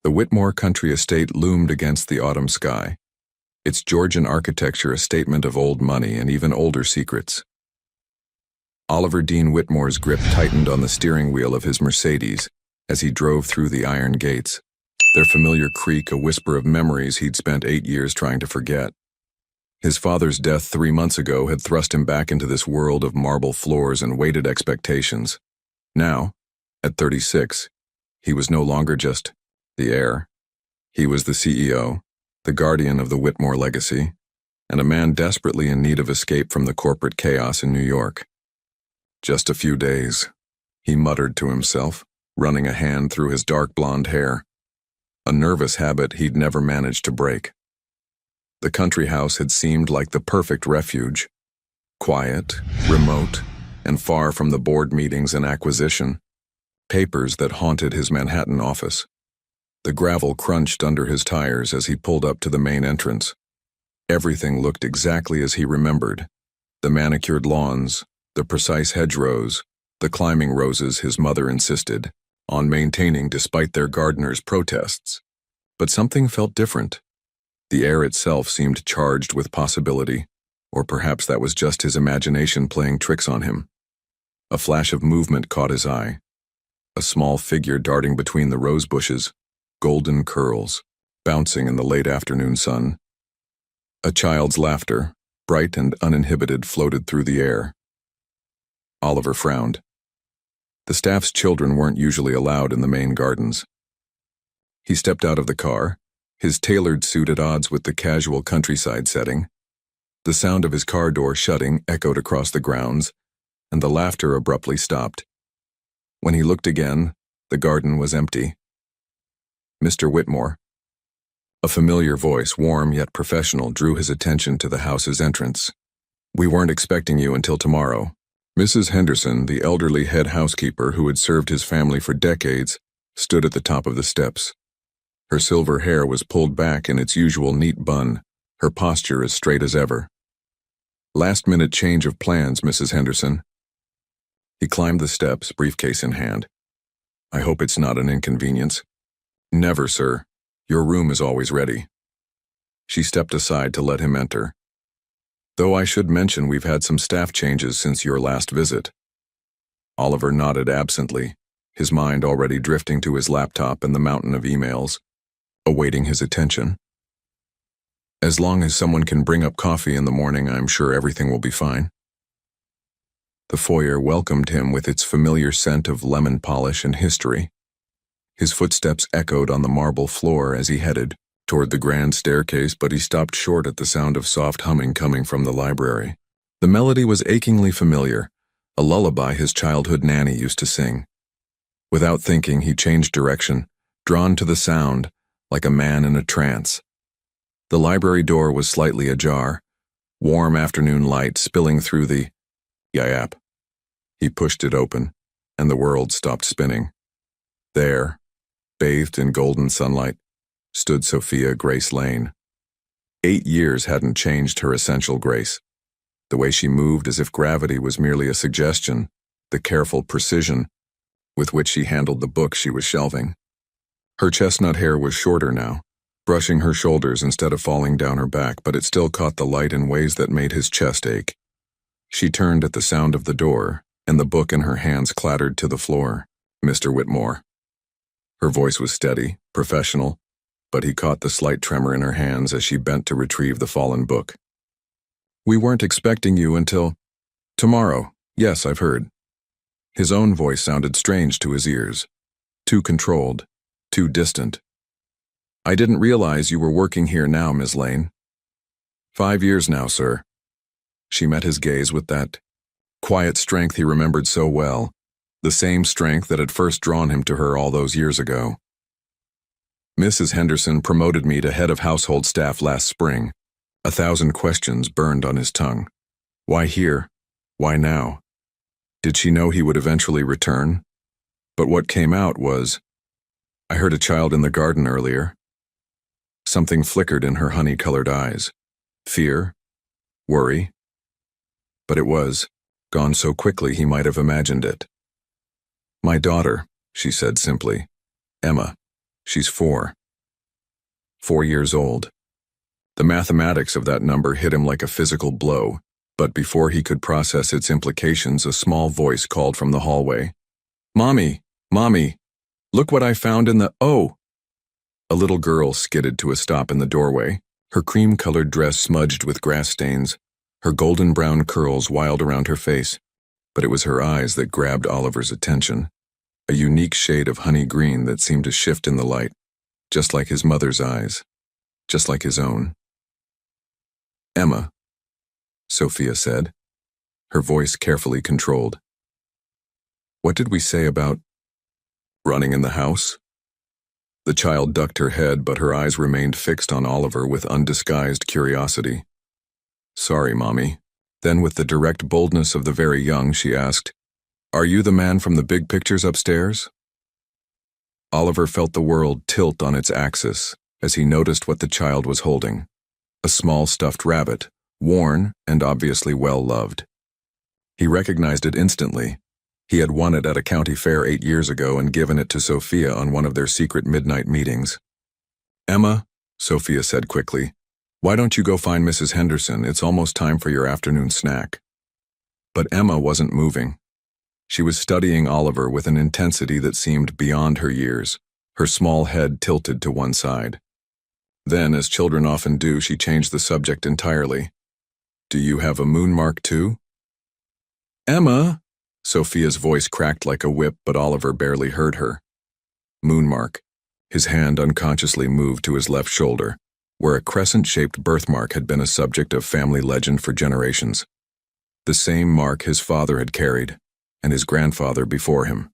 The Whitmore country estate loomed against the autumn sky, its Georgian architecture a statement of old money and even older secrets. Oliver Dean Whitmore's grip tightened on the steering wheel of his Mercedes as he drove through the iron gates, their familiar creak a whisper of memories he'd spent 8 years trying to forget. His father's death 3 months ago had thrust him back into this world of marble floors and weighted expectations. Now, at 36, he was no longer just the heir. He was the CEO, the guardian of the Whitmore legacy, and a man desperately in need of escape from the corporate chaos in New York. Just a few days, he muttered to himself, running a hand through his dark blonde hair, a nervous habit he'd never managed to break. The country house had seemed like the perfect refuge, quiet, remote, and far from the board meetings and acquisition, papers that haunted his Manhattan office. The gravel crunched under his tires as he pulled up to the main entrance. Everything looked exactly as he remembered. The manicured lawns, the precise hedgerows, the climbing roses his mother insisted on maintaining despite their gardener's protests. But something felt different. The air itself seemed charged with possibility, or perhaps that was just his imagination playing tricks on him. A flash of movement caught his eye. A small figure darting between the rose bushes, golden curls, bouncing in the late afternoon sun. A child's laughter, bright and uninhibited, floated through the air. Oliver frowned. The staff's children weren't usually allowed in the main gardens. He stepped out of the car, his tailored suit at odds with the casual countryside setting. The sound of his car door shutting echoed across the grounds, and the laughter abruptly stopped. When he looked again, the garden was empty. Mr. Whitmore. A familiar voice, warm yet professional, drew his attention to the house's entrance. "We weren't expecting you until tomorrow." Mrs. Henderson, the elderly head housekeeper who had served his family for decades, stood at the top of the steps. Her silver hair was pulled back in its usual neat bun, her posture as straight as ever. "Last-minute change of plans, Mrs. Henderson." He climbed the steps, briefcase in hand. "I hope it's not an inconvenience." "Never, sir. Your room is always ready." She stepped aside to let him enter. "Though I should mention we've had some staff changes since your last visit." Oliver nodded absently, his mind already drifting to his laptop and the mountain of emails, awaiting his attention. "As long as someone can bring up coffee in the morning, I'm sure everything will be fine." The foyer welcomed him with its familiar scent of lemon polish and history. His footsteps echoed on the marble floor as he headed toward the grand staircase, but he stopped short at the sound of soft humming coming from the library. The melody was achingly familiar, a lullaby his childhood nanny used to sing. Without thinking, he changed direction, drawn to the sound, like a man in a trance. The library door was slightly ajar, warm afternoon light spilling through the yap. He pushed it open, and the world stopped spinning. There, bathed in golden sunlight, stood Sophia Grace Lane. 8 years hadn't changed her essential grace. The way she moved as if gravity was merely a suggestion, the careful precision with which she handled the book she was shelving. Her chestnut hair was shorter now, brushing her shoulders instead of falling down her back, but it still caught the light in ways that made his chest ache. She turned at the sound of the door, and the book in her hands clattered to the floor. "Mr. Whitmore." Her voice was steady, professional, but he caught the slight tremor in her hands as she bent to retrieve the fallen book. "We weren't expecting you until tomorrow. Yes, I've heard." His own voice sounded strange to his ears, too controlled, too distant. "I didn't realize you were working here now, Miss Lane." 5 years now, sir." She met his gaze with that quiet strength he remembered so well, the same strength that had first drawn him to her all those years ago. "Mrs. Henderson promoted me to head of household staff last spring." 1,000 questions burned on his tongue. Why here? Why now? Did she know he would eventually return? But what came out was, "I heard a child in the garden earlier." Something flickered in her honey-colored eyes. Fear? Worry? But it was gone so quickly he might have imagined it. "My daughter," she said simply. "Emma." She's 4. 4 years old. The mathematics of that number hit him like a physical blow, but before he could process its implications, a small voice called from the hallway. "Mommy, Mommy, look what I found in the— oh!" A little girl skidded to a stop in the doorway, her cream-colored dress smudged with grass stains, her golden brown curls wild around her face. But it was her eyes that grabbed Oliver's attention, a unique shade of honey green that seemed to shift in the light, just like his mother's eyes, just like his own. "Emma," Sophia said, her voice carefully controlled. "What did we say about running in the house?" The child ducked her head, but her eyes remained fixed on Oliver with undisguised curiosity. "Sorry, Mommy." Then, with the direct boldness of the very young, she asked, "Are you the man from the big pictures upstairs?" Oliver felt the world tilt on its axis as he noticed what the child was holding. A small stuffed rabbit, worn and obviously well-loved. He recognized it instantly. He had won it at a county fair 8 years ago and given it to Sophia on one of their secret midnight meetings. "Emma," Sophia said quickly, "why don't you go find Mrs. Henderson? It's almost time for your afternoon snack." But Emma wasn't moving. She was studying Oliver with an intensity that seemed beyond her years, her small head tilted to one side. Then, as children often do, she changed the subject entirely. "Do you have a moon mark too?" "Emma!" Sophia's voice cracked like a whip, but Oliver barely heard her. Moon mark. His hand unconsciously moved to his left shoulder, where a crescent-shaped birthmark had been a subject of family legend for generations. The same mark his father had carried, and his grandfather before him.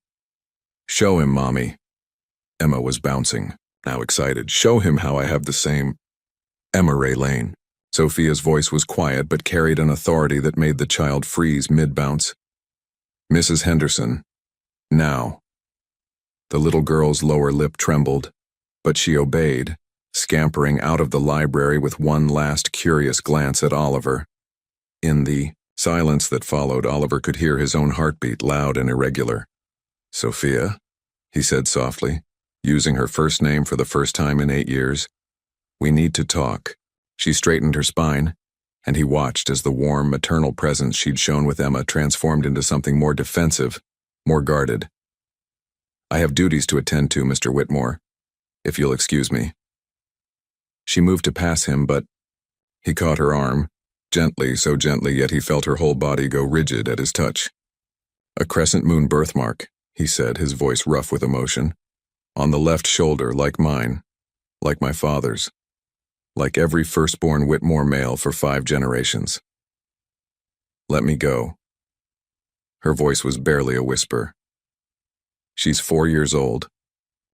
"Show him, Mommy." Emma was bouncing, now excited. "Show him how I have the same." "Emma Ray Lane." Sophia's voice was quiet but carried an authority that made the child freeze mid-bounce. "Mrs. Henderson. Now." The little girl's lower lip trembled, but she obeyed, scampering out of the library with one last curious glance at Oliver. In the silence that followed, Oliver could hear his own heartbeat, loud and irregular. "Sophia," he said softly, using her first name for the first time in 8 years. "We need to talk." She straightened her spine, and he watched as the warm maternal presence she'd shown with Emma transformed into something more defensive, more guarded. "I have duties to attend to, Mr. Whitmore, if you'll excuse me." She moved to pass him, but he caught her arm, gently, so gently yet he felt her whole body go rigid at his touch. "A crescent moon birthmark," he said, his voice rough with emotion. "On the left shoulder, like mine, like my father's, like every firstborn Whitmore male for 5 generations. Let me go." Her voice was barely a whisper. "She's 4 years old.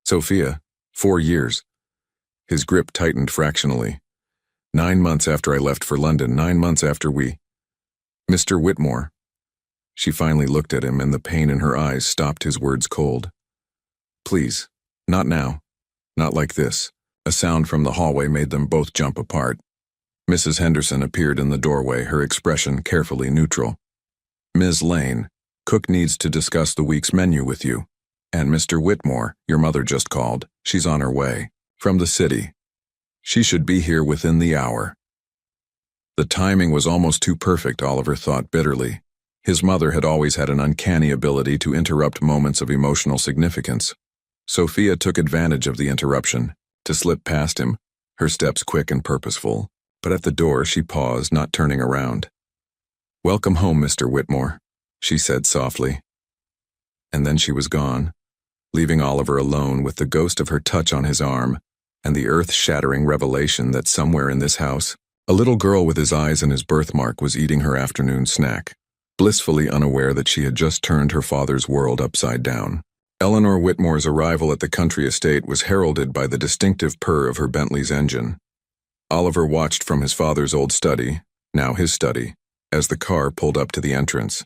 Sophia, 4 years." His grip tightened fractionally. 9 months after I left for London, 9 months after we— "Mr. Whitmore." She finally looked at him, and the pain in her eyes stopped his words cold. "Please, not now. Not like this." A sound from the hallway made them both jump apart. Mrs. Henderson appeared in the doorway, her expression carefully neutral. "Ms. Lane, cook needs to discuss the week's menu with you. And Mr. Whitmore, your mother just called. She's on her way. From the city. She should be here within the hour." The timing was almost too perfect, Oliver thought bitterly. His mother had always had an uncanny ability to interrupt moments of emotional significance. Sophia took advantage of the interruption, to slip past him, her steps quick and purposeful, but at the door she paused, not turning around. "Welcome home, Mr. Whitmore," she said softly. And then she was gone, leaving Oliver alone with the ghost of her touch on his arm and the earth-shattering revelation that somewhere in this house, a little girl with his eyes and his birthmark was eating her afternoon snack, blissfully unaware that she had just turned her father's world upside down. Eleanor Whitmore's arrival at the country estate was heralded by the distinctive purr of her Bentley's engine. Oliver watched from his father's old study, now his study, as the car pulled up to the entrance.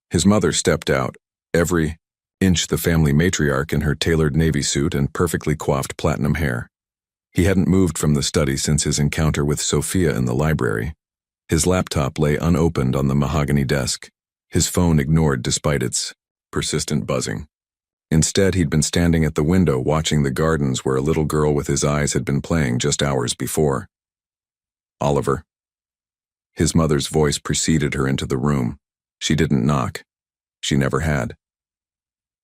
His mother stepped out, every inch the family matriarch in her tailored navy suit and perfectly coiffed platinum hair. He hadn't moved from the study since his encounter with Sophia in the library. His laptop lay unopened on the mahogany desk, his phone ignored despite its persistent buzzing. Instead, he'd been standing at the window watching the gardens where a little girl with his eyes had been playing just hours before. Oliver. His mother's voice preceded her into the room. She didn't knock. She never had.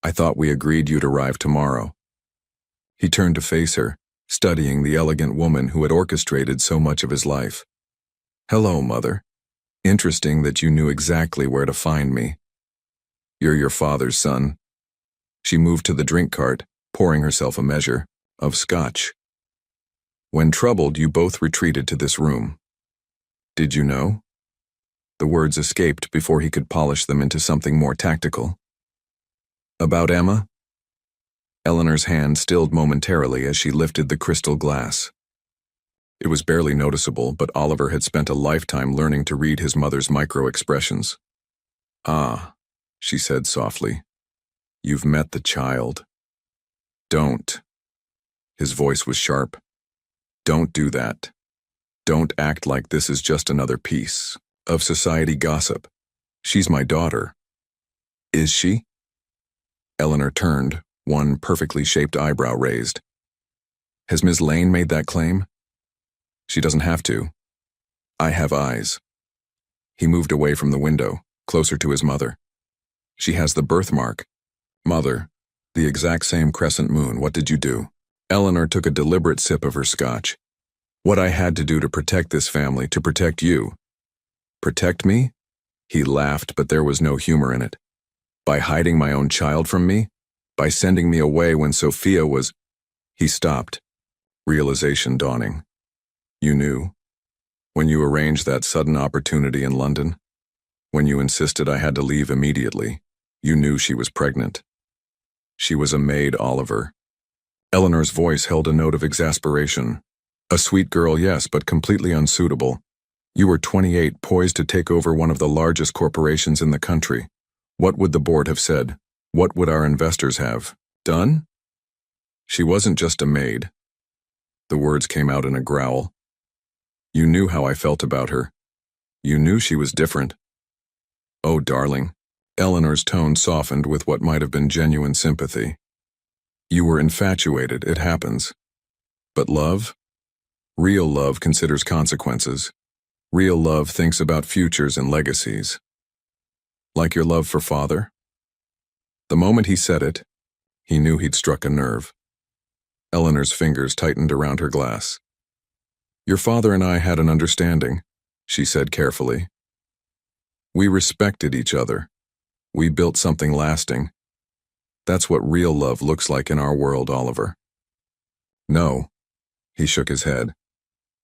I thought we agreed you'd arrive tomorrow. He turned to face her, studying the elegant woman who had orchestrated so much of his life. Hello, Mother. Interesting that you knew exactly where to find me. You're your father's son. She moved to the drink cart, pouring herself a measure of scotch. When troubled, you both retreated to this room. Did you know? The words escaped before he could polish them into something more tactical. About Emma? Eleanor's hand stilled momentarily as she lifted the crystal glass. It was barely noticeable, but Oliver had spent a lifetime learning to read his mother's micro-expressions. Ah, she said softly. You've met the child. Don't. His voice was sharp. Don't do that. Don't act like this is just another piece of society gossip. She's my daughter. Is she? Eleanor turned, one perfectly shaped eyebrow raised. Has Ms. Lane made that claim? She doesn't have to. I have eyes. He moved away from the window, closer to his mother. She has the birthmark. Mother, the exact same crescent moon. What did you do? Eleanor took a deliberate sip of her scotch. What I had to do to protect this family, to protect you. Protect me? He laughed, but there was no humor in it. By hiding my own child from me? By sending me away when Sophia was... He stopped, realization dawning. You knew. When you arranged that sudden opportunity in London, when you insisted I had to leave immediately, you knew she was pregnant. She was a maid, Oliver. Eleanor's voice held a note of exasperation. A sweet girl, yes, but completely unsuitable. You were 28, poised to take over one of the largest corporations in the country. What would the board have said? What would our investors have done? She wasn't just a maid. The words came out in a growl. You knew how I felt about her. You knew she was different. Oh, darling. Eleanor's tone softened with what might have been genuine sympathy. You were infatuated, it happens. But love? Real love considers consequences. Real love thinks about futures and legacies. Like your love for father? The moment he said it, he knew he'd struck a nerve. Eleanor's fingers tightened around her glass. Your father and I had an understanding, she said carefully. We respected each other. We built something lasting. That's what real love looks like in our world, Oliver. No, he shook his head.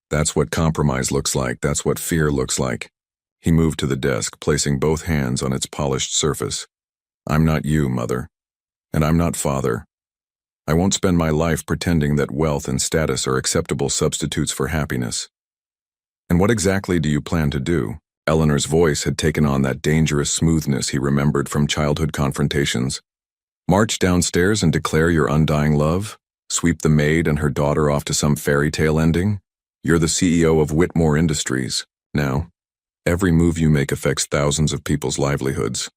That's what compromise looks like. That's what fear looks like. He moved to the desk, placing both hands on its polished surface. I'm not you, Mother. And I'm not Father. I won't spend my life pretending that wealth and status are acceptable substitutes for happiness. And what exactly do you plan to do? Eleanor's voice had taken on that dangerous smoothness he remembered from childhood confrontations. March downstairs and declare your undying love? Sweep the maid and her daughter off to some fairy tale ending? You're the CEO of Whitmore Industries. Now, every move you make affects thousands of people's livelihoods.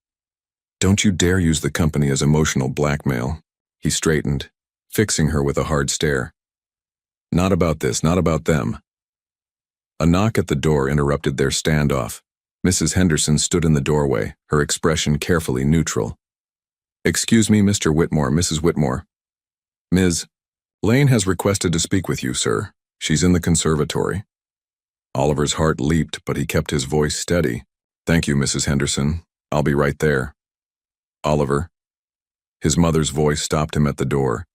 Don't you dare use the company as emotional blackmail. He straightened, fixing her with a hard stare. Not about this, not about them. A knock at the door interrupted their standoff. Mrs. Henderson stood in the doorway, her expression carefully neutral. Excuse me, Mr. Whitmore, Mrs. Whitmore. Ms. Lane has requested to speak with you, sir. She's in the conservatory. Oliver's heart leaped, but he kept his voice steady. Thank you, Mrs. Henderson. I'll be right there. Oliver. His mother's voice stopped him at the door.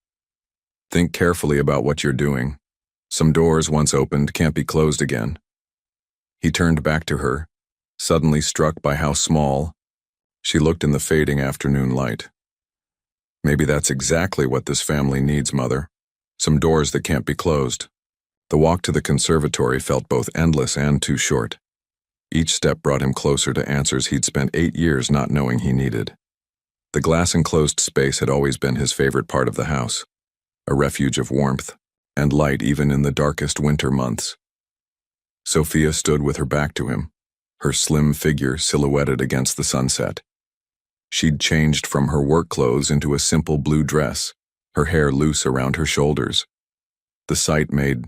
Think carefully about what you're doing. Some doors, once opened, can't be closed again. He turned back to her, suddenly struck by how small she looked in the fading afternoon light. Maybe that's exactly what this family needs, Mother. Some doors that can't be closed. The walk to the conservatory felt both endless and too short. Each step brought him closer to answers he'd spent 8 years not knowing he needed. The glass-enclosed space had always been his favorite part of the house, a refuge of warmth and light even in the darkest winter months. Sophia stood with her back to him, her slim figure silhouetted against the sunset. She'd changed from her work clothes into a simple blue dress, her hair loose around her shoulders. The sight made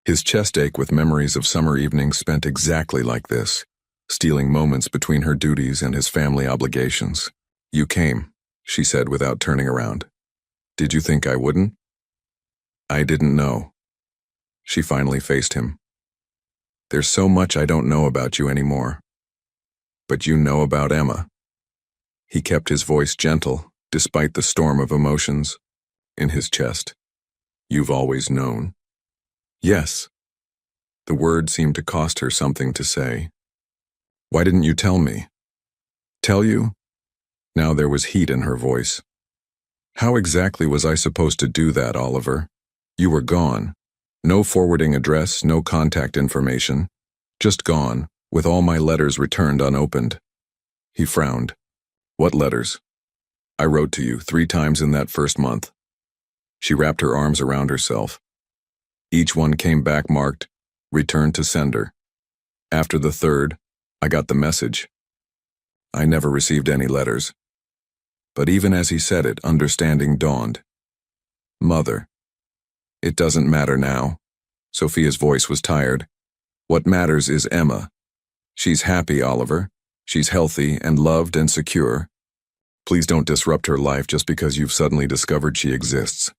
his chest ache with memories of summer evenings spent exactly like this, stealing moments between her duties and his family obligations. "You came," she said without turning around. "Did you think I wouldn't?" "I didn't know." She finally faced him. "There's so much I don't know about you anymore." "But you know about Emma." He kept his voice gentle, despite the storm of emotions in his chest. "You've always known." "Yes." The word seemed to cost her something to say. "Why didn't you tell me?" "Tell you?" Now there was heat in her voice. "How exactly was I supposed to do that, Oliver? You were gone. No forwarding address, no contact information. Just gone, with all my letters returned unopened." He frowned. "What letters?" "I wrote to you 3 times in that first month." She wrapped her arms around herself. Each one came back marked, "Return to sender." After the third, I got the message. I never received any letters. But even as he said it, understanding dawned. "Mother." "It doesn't matter now." Sophia's voice was tired. "What matters is Emma. She's happy, Oliver. She's healthy and loved and secure. Please don't disrupt her life just because you've suddenly discovered she exists."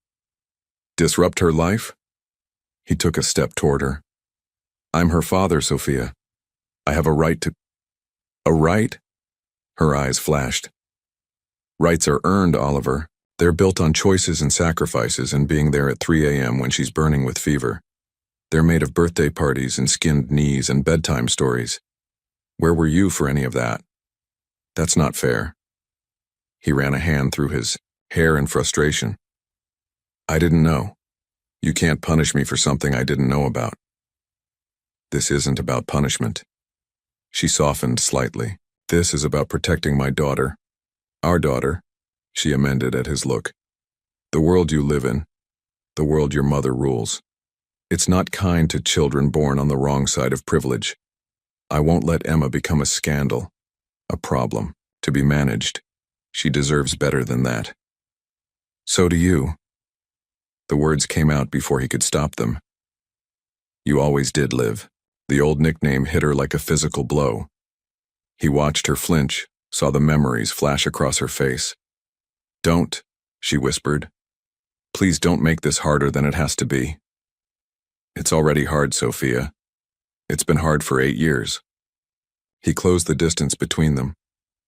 "Disrupt her life?" He took a step toward her. "I'm her father, Sophia. I have a right to—" "A right?" Her eyes flashed. "Rights are earned, Oliver. They're built on choices and sacrifices and being there at 3 a.m. when she's burning with fever. They're made of birthday parties and skinned knees and bedtime stories. Where were you for any of that? That's not fair." He ran a hand through his hair in frustration. "I didn't know. You can't punish me for something I didn't know about." "This isn't about punishment." She softened slightly. "This is about protecting my daughter. Our daughter," she amended at his look. "The world you live in. The world your mother rules. It's not kind to children born on the wrong side of privilege. I won't let Emma become a scandal, a problem, to be managed. She deserves better than that." "So do you." The words came out before he could stop them. "You always did live." The old nickname hit her like a physical blow. He watched her flinch, saw the memories flash across her face. "Don't," she whispered. "Please don't make this harder than it has to be." "It's already hard, Sophia. It's been hard for 8 years." He closed the distance between them,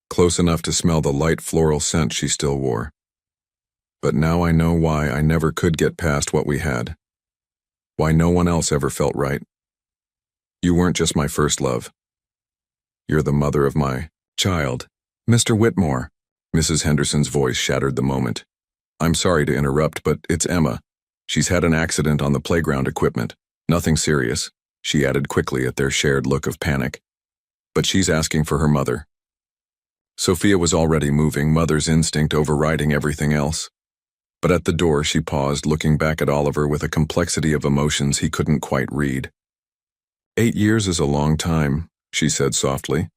close enough to smell the light floral scent she still wore. "But now I know why I never could get past what we had. Why no one else ever felt right. You weren't just my first love. You're the mother of my child." "Mr. Whitmore." Mrs. Henderson's voice shattered the moment. "I'm sorry to interrupt, but it's Emma. She's had an accident on the playground equipment. Nothing serious," she added quickly at their shared look of panic. "But she's asking for her mother." Sophia was already moving, mother's instinct overriding everything else. But at the door she paused, looking back at Oliver with a complexity of emotions he couldn't quite read. 8 years is a long time," she said softly.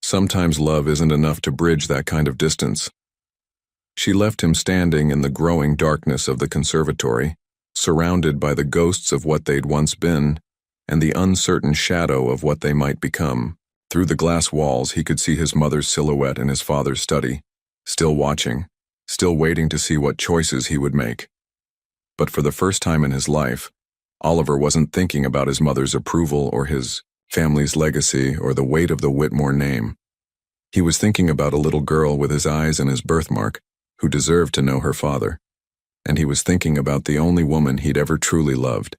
"Sometimes love isn't enough to bridge that kind of distance." She left him standing in the growing darkness of the conservatory, surrounded by the ghosts of what they'd once been and the uncertain shadow of what they might become. Through the glass walls he could see his mother's silhouette in his father's study, still watching, still waiting to see what choices he would make. But for the first time in his life, Oliver wasn't thinking about his mother's approval or his family's legacy or the weight of the Whitmore name. He was thinking about a little girl with his eyes and his birthmark who deserved to know her father. And he was thinking about the only woman he'd ever truly loved,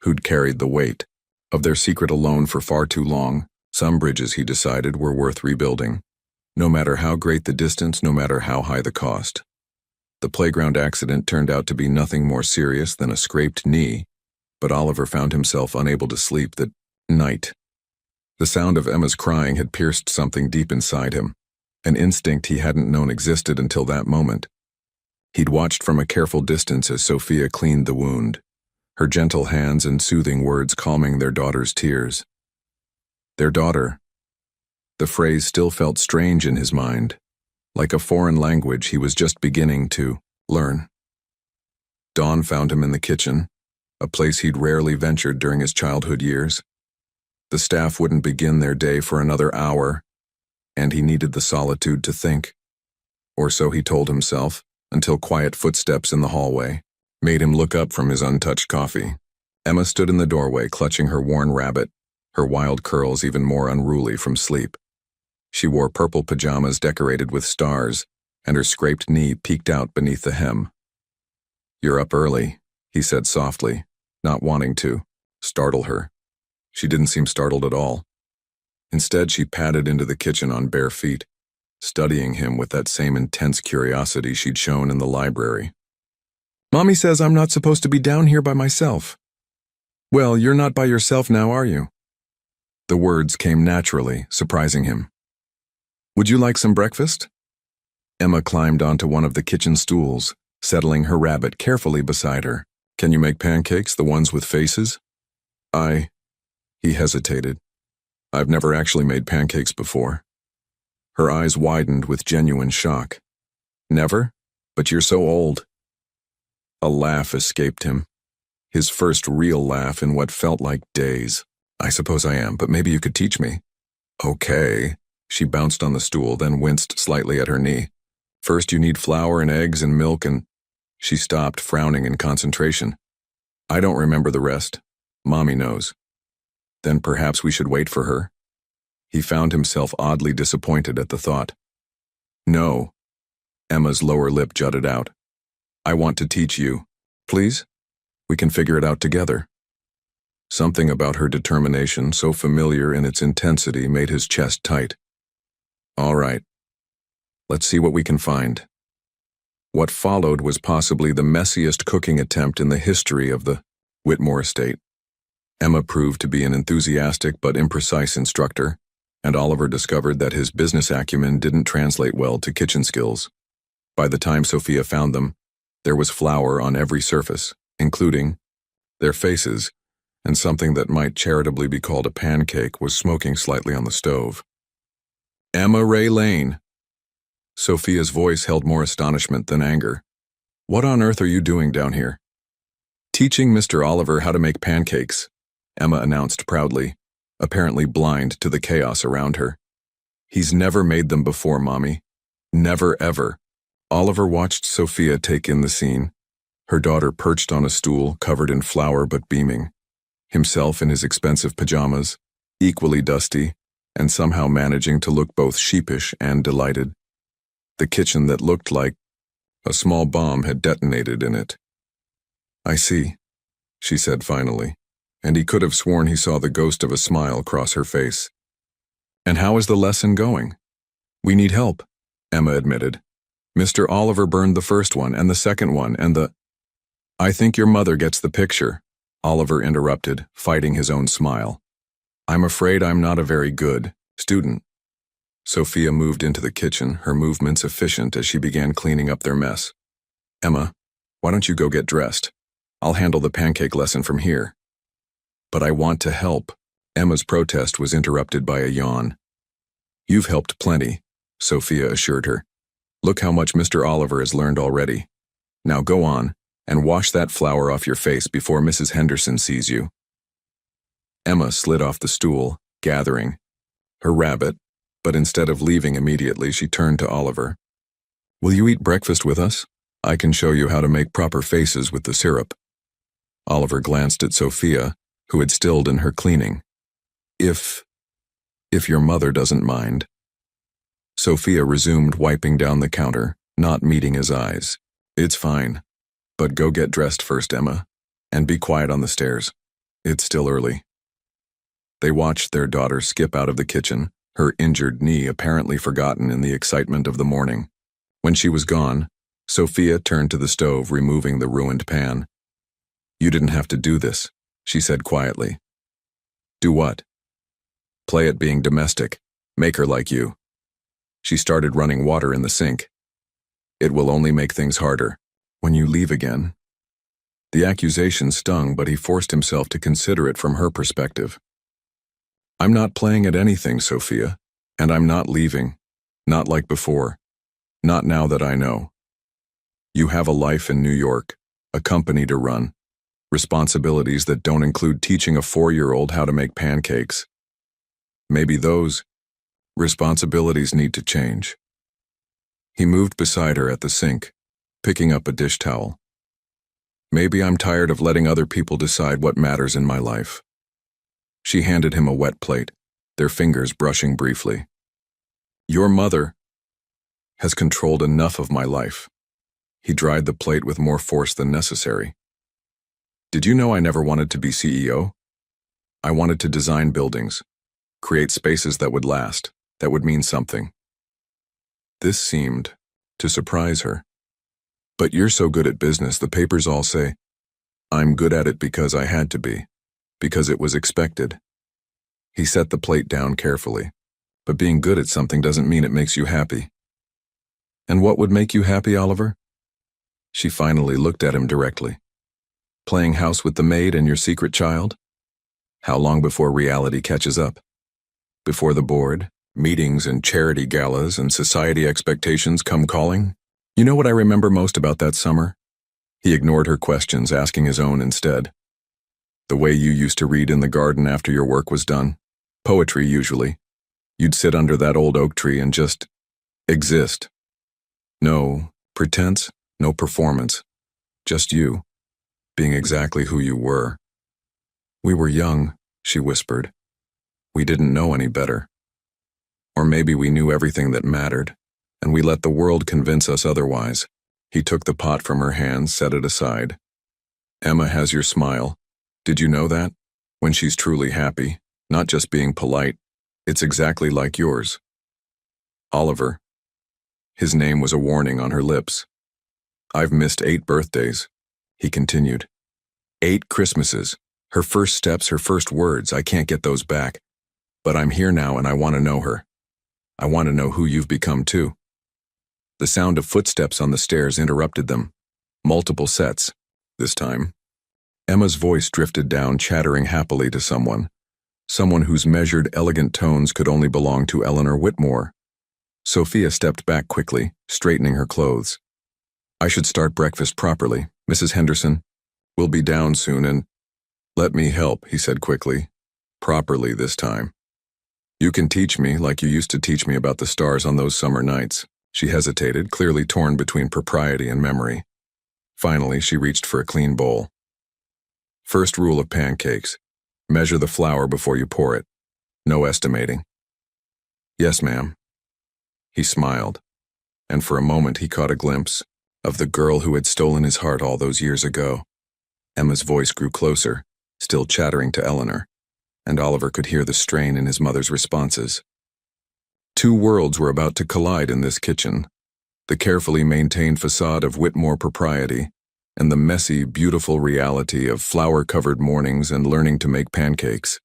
who'd carried the weight of their secret alone for far too long. Some bridges, he decided, were worth rebuilding, no matter how great the distance, no matter how high the cost. The playground accident turned out to be nothing more serious than a scraped knee, but Oliver found himself unable to sleep that night. The sound of Emma's crying had pierced something deep inside him, an instinct he hadn't known existed until that moment. He'd watched from a careful distance as Sophia cleaned the wound, her gentle hands and soothing words calming their daughter's tears. Their daughter. The phrase still felt strange in his mind, Like a foreign language he was just beginning to learn. Dawn found him in the kitchen, a place he'd rarely ventured during his childhood years. The staff wouldn't begin their day for another hour, and he needed the solitude to think. Or so he told himself, until quiet footsteps in the hallway made him look up from his untouched coffee. Emma stood in the doorway, clutching her worn rabbit, her wild curls even more unruly from sleep. She wore purple pajamas decorated with stars, and her scraped knee peeked out beneath the hem. "You're up early," he said softly, not wanting to startle her. She didn't seem startled at all. Instead, she padded into the kitchen on bare feet, studying him with that same intense curiosity she'd shown in the library. "Mommy says I'm not supposed to be down here by myself." "Well, you're not by yourself now, are you?" The words came naturally, surprising him. "Would you like some breakfast?" Emma climbed onto one of the kitchen stools, settling her rabbit carefully beside her. "Can you make pancakes, the ones with faces?" He hesitated. "I've never actually made pancakes before." Her eyes widened with genuine shock. "Never? But you're so old." A laugh escaped him. His first real laugh in what felt like days. "I suppose I am, but maybe you could teach me." "Okay." She bounced on the stool, then winced slightly at her knee. "First you need flour and eggs and milk and—" She stopped, frowning in concentration. "I don't remember the rest. Mommy knows." "Then perhaps we should wait for her." He found himself oddly disappointed at the thought. "No." Emma's lower lip jutted out. "I want to teach you. Please? We can figure it out together." Something about her determination, so familiar in its intensity, made his chest tight. "All right. Let's see what we can find." What followed was possibly the messiest cooking attempt in the history of the Whitmore estate. Emma proved to be an enthusiastic but imprecise instructor, and Oliver discovered that his business acumen didn't translate well to kitchen skills. By the time Sophia found them, there was flour on every surface, including their faces, and something that might charitably be called a pancake was smoking slightly on the stove. "Emma Ray Lane." Sophia's voice held more astonishment than anger. "What on earth are you doing down here?" "Teaching Mr. Oliver how to make pancakes," Emma announced proudly, apparently blind to the chaos around her. "He's never made them before, Mommy. Never, ever." Oliver watched Sophia take in the scene, her daughter perched on a stool covered in flour but beaming, himself in his expensive pajamas, equally dusty, and somehow managing to look both sheepish and delighted. The kitchen that looked like a small bomb had detonated in it. "I see," she said finally, and he could have sworn he saw the ghost of a smile cross her face. "And how is the lesson going?" "We need help," Emma admitted. "Mr. Oliver burned the first one and the second one and the—" "I think your mother gets the picture," Oliver interrupted, fighting his own smile. "I'm afraid I'm not a very good student." Sophia moved into the kitchen, her movements efficient as she began cleaning up their mess. "Emma, why don't you go get dressed? I'll handle the pancake lesson from here." "But I want to help." Emma's protest was interrupted by a yawn. "You've helped plenty," Sophia assured her. "Look how much Mr. Oliver has learned already. Now go on, and wash that flour off your face before Mrs. Henderson sees you." Emma slid off the stool, gathering her rabbit, but instead of leaving immediately, she turned to Oliver. "Will you eat breakfast with us? I can show you how to make proper faces with the syrup." Oliver glanced at Sophia, who had stilled in her cleaning. If your mother doesn't mind." Sophia resumed wiping down the counter, not meeting his eyes. "It's fine. But go get dressed first, Emma, and be quiet on the stairs. It's still early." They watched their daughter skip out of the kitchen, her injured knee apparently forgotten in the excitement of the morning. When she was gone, Sophia turned to the stove, removing the ruined pan. "You didn't have to do this," she said quietly. "Do what?" "Play at being domestic. Make her like you." She started running water in the sink. "It will only make things harder when you leave again." The accusation stung, but he forced himself to consider it from her perspective. "I'm not playing at anything, Sophia, and I'm not leaving. Not like before. Not now that I know. You have a life in New York, a company to run, responsibilities that don't include teaching a 4-year-old how to make pancakes. Maybe those responsibilities need to change. He moved beside her at the sink, picking up a dish towel. Maybe I'm tired of letting other people decide what matters in my life. She handed him a wet plate, their fingers brushing briefly. Your mother has controlled enough of my life. He dried the plate with more force than necessary. Did you know I never wanted to be CEO? I wanted to design buildings, create spaces that would last, that would mean something. This seemed to surprise her. But you're so good at business, the papers all say. I'm good at it because I had to be, because it was expected. He set the plate down carefully. But being good at something doesn't mean it makes you happy. And what would make you happy, Oliver? She finally looked at him directly. Playing house with the maid and your secret child? How long before reality catches up? Before the board, meetings and charity galas and society expectations come calling? You know what I remember most about that summer? He ignored her questions, asking his own instead. The way you used to read in the garden after your work was done. Poetry, usually. You'd sit under that old oak tree and just exist. No pretense, no performance. Just you, being exactly who you were. We were young, she whispered. We didn't know any better. Or maybe we knew everything that mattered, and we let the world convince us otherwise. He took the pot from her hands, set it aside. Emma has your smile. Did you know that? When she's truly happy, not just being polite, it's exactly like yours. Oliver. His name was a warning on her lips. I've missed 8 birthdays, he continued. 8 Christmases. Her first steps, her first words, I can't get those back. But I'm here now and I want to know her. I want to know who you've become too. The sound of footsteps on the stairs interrupted them. Multiple sets, this time. Emma's voice drifted down, chattering happily to someone whose measured, elegant tones could only belong to Eleanor Whitmore. Sophia stepped back quickly, straightening her clothes. I should start breakfast properly, Mrs. Henderson. We'll be down soon and... Let me help, he said quickly. Properly this time. You can teach me like you used to teach me about the stars on those summer nights. She hesitated, clearly torn between propriety and memory. Finally, she reached for a clean bowl. First rule of pancakes. Measure the flour before you pour it. No estimating. Yes, ma'am. He smiled, and for a moment he caught a glimpse of the girl who had stolen his heart all those years ago. Emma's voice grew closer, still chattering to Eleanor, and Oliver could hear the strain in his mother's responses. 2 worlds were about to collide in this kitchen, the carefully maintained facade of Whitmore propriety, and the messy, beautiful reality of flour-covered mornings and learning to make pancakes.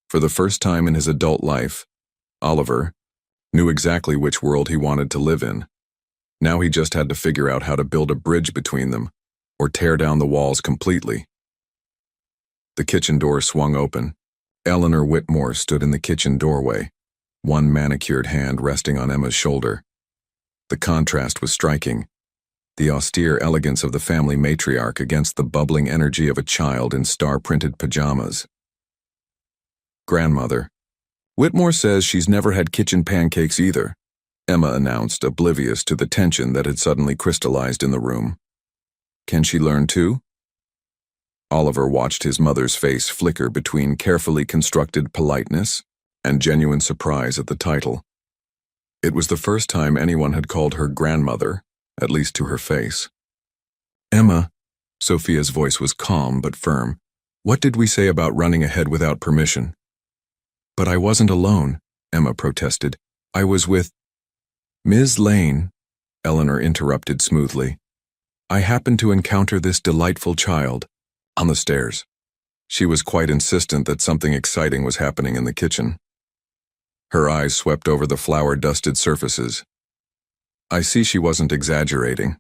For the first time in his adult life, Oliver knew exactly which world he wanted to live in. Now he just had to figure out how to build a bridge between them, or tear down the walls completely. The kitchen door swung open. Eleanor Whitmore stood in the kitchen doorway, one manicured hand resting on Emma's shoulder. The contrast was striking. The austere elegance of the family matriarch against the bubbling energy of a child in star-printed pajamas. Grandmother. Whitmore says she's never had kitchen pancakes either, Emma announced, oblivious to the tension that had suddenly crystallized in the room. Can she learn too? Oliver watched his mother's face flicker between carefully constructed politeness and genuine surprise at the title. It was the first time anyone had called her grandmother, at least to her face. Emma, Sophia's voice was calm but firm. What did we say about running ahead without permission? But I wasn't alone, Emma protested. I was with... Ms. Lane, Eleanor interrupted smoothly. I happened to encounter this delightful child on the stairs. She was quite insistent that something exciting was happening in the kitchen. Her eyes swept over the flour-dusted surfaces. I see she wasn't exaggerating.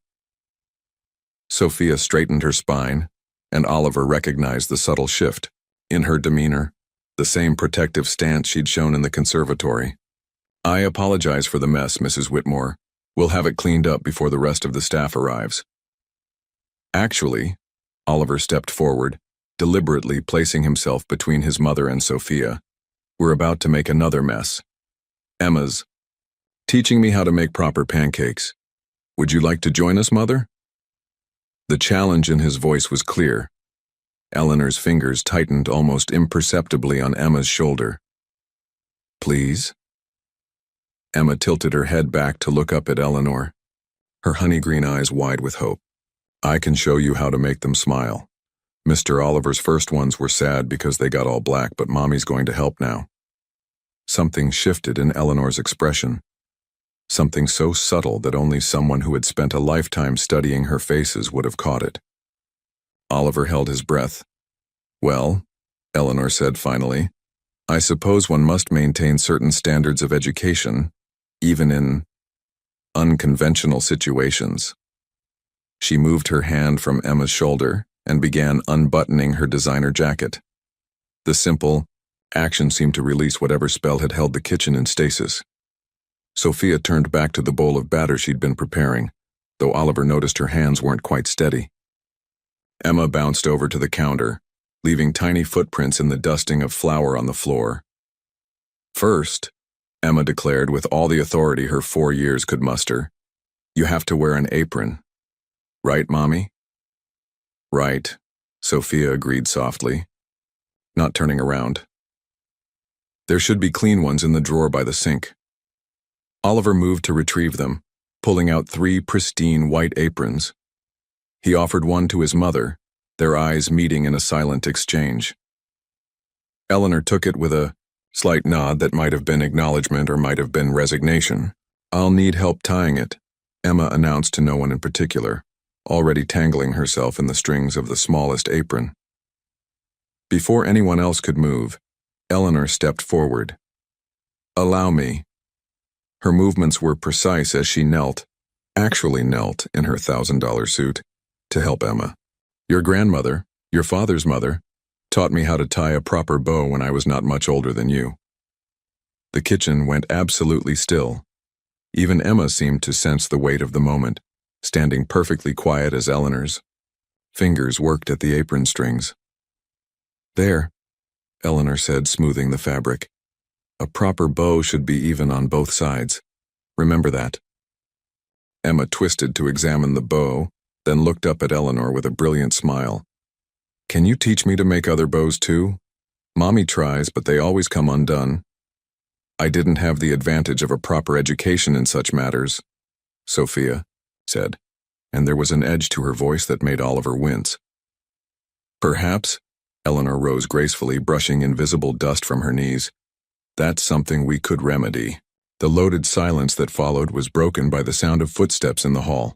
Sophia straightened her spine, and Oliver recognized the subtle shift in her demeanor, the same protective stance she'd shown in the conservatory. I apologize for the mess, Mrs. Whitmore. We'll have it cleaned up before the rest of the staff arrives. Actually, Oliver stepped forward, deliberately placing himself between his mother and Sophia. We're about to make another mess. Emma's teaching me how to make proper pancakes. Would you like to join us, Mother? The challenge in his voice was clear. Eleanor's fingers tightened almost imperceptibly on Emma's shoulder. Please? Emma tilted her head back to look up at Eleanor, her honey-green eyes wide with hope. I can show you how to make them smile. Mr. Oliver's first ones were sad because they got all black, but Mommy's going to help now. Something shifted in Eleanor's expression. Something so subtle that only someone who had spent a lifetime studying her faces would have caught it. Oliver held his breath. Well, Eleanor said finally, I suppose one must maintain certain standards of education, even in unconventional situations. She moved her hand from Emma's shoulder and began unbuttoning her designer jacket. The simple action seemed to release whatever spell had held the kitchen in stasis. Sophia turned back to the bowl of batter she'd been preparing, though Oliver noticed her hands weren't quite steady. Emma bounced over to the counter, leaving tiny footprints in the dusting of flour on the floor. First, Emma declared with all the authority her 4 years could muster, you have to wear an apron. Right, Mommy? Right, Sophia agreed softly, not turning around. There should be clean ones in the drawer by the sink. Oliver moved to retrieve them, pulling out 3 pristine white aprons. He offered one to his mother, their eyes meeting in a silent exchange. Eleanor took it with a slight nod that might have been acknowledgement or might have been resignation. I'll need help tying it, Emma announced to no one in particular, already tangling herself in the strings of the smallest apron. Before anyone else could move, Eleanor stepped forward. Allow me. Her movements were precise as she actually knelt in her $1,000 suit, to help Emma. Your grandmother, your father's mother, taught me how to tie a proper bow when I was not much older than you. The kitchen went absolutely still. Even Emma seemed to sense the weight of the moment, standing perfectly quiet as Eleanor's. Fingers worked at the apron strings. There, Eleanor said, smoothing the fabric. A proper bow should be even on both sides. Remember that. Emma twisted to examine the bow, then looked up at Eleanor with a brilliant smile. Can you teach me to make other bows too? Mommy tries, but they always come undone. I didn't have the advantage of a proper education in such matters, Sophia said, and there was an edge to her voice that made Oliver wince. Perhaps, Eleanor rose gracefully, brushing invisible dust from her knees. That's something we could remedy. The loaded silence that followed was broken by the sound of footsteps in the hall.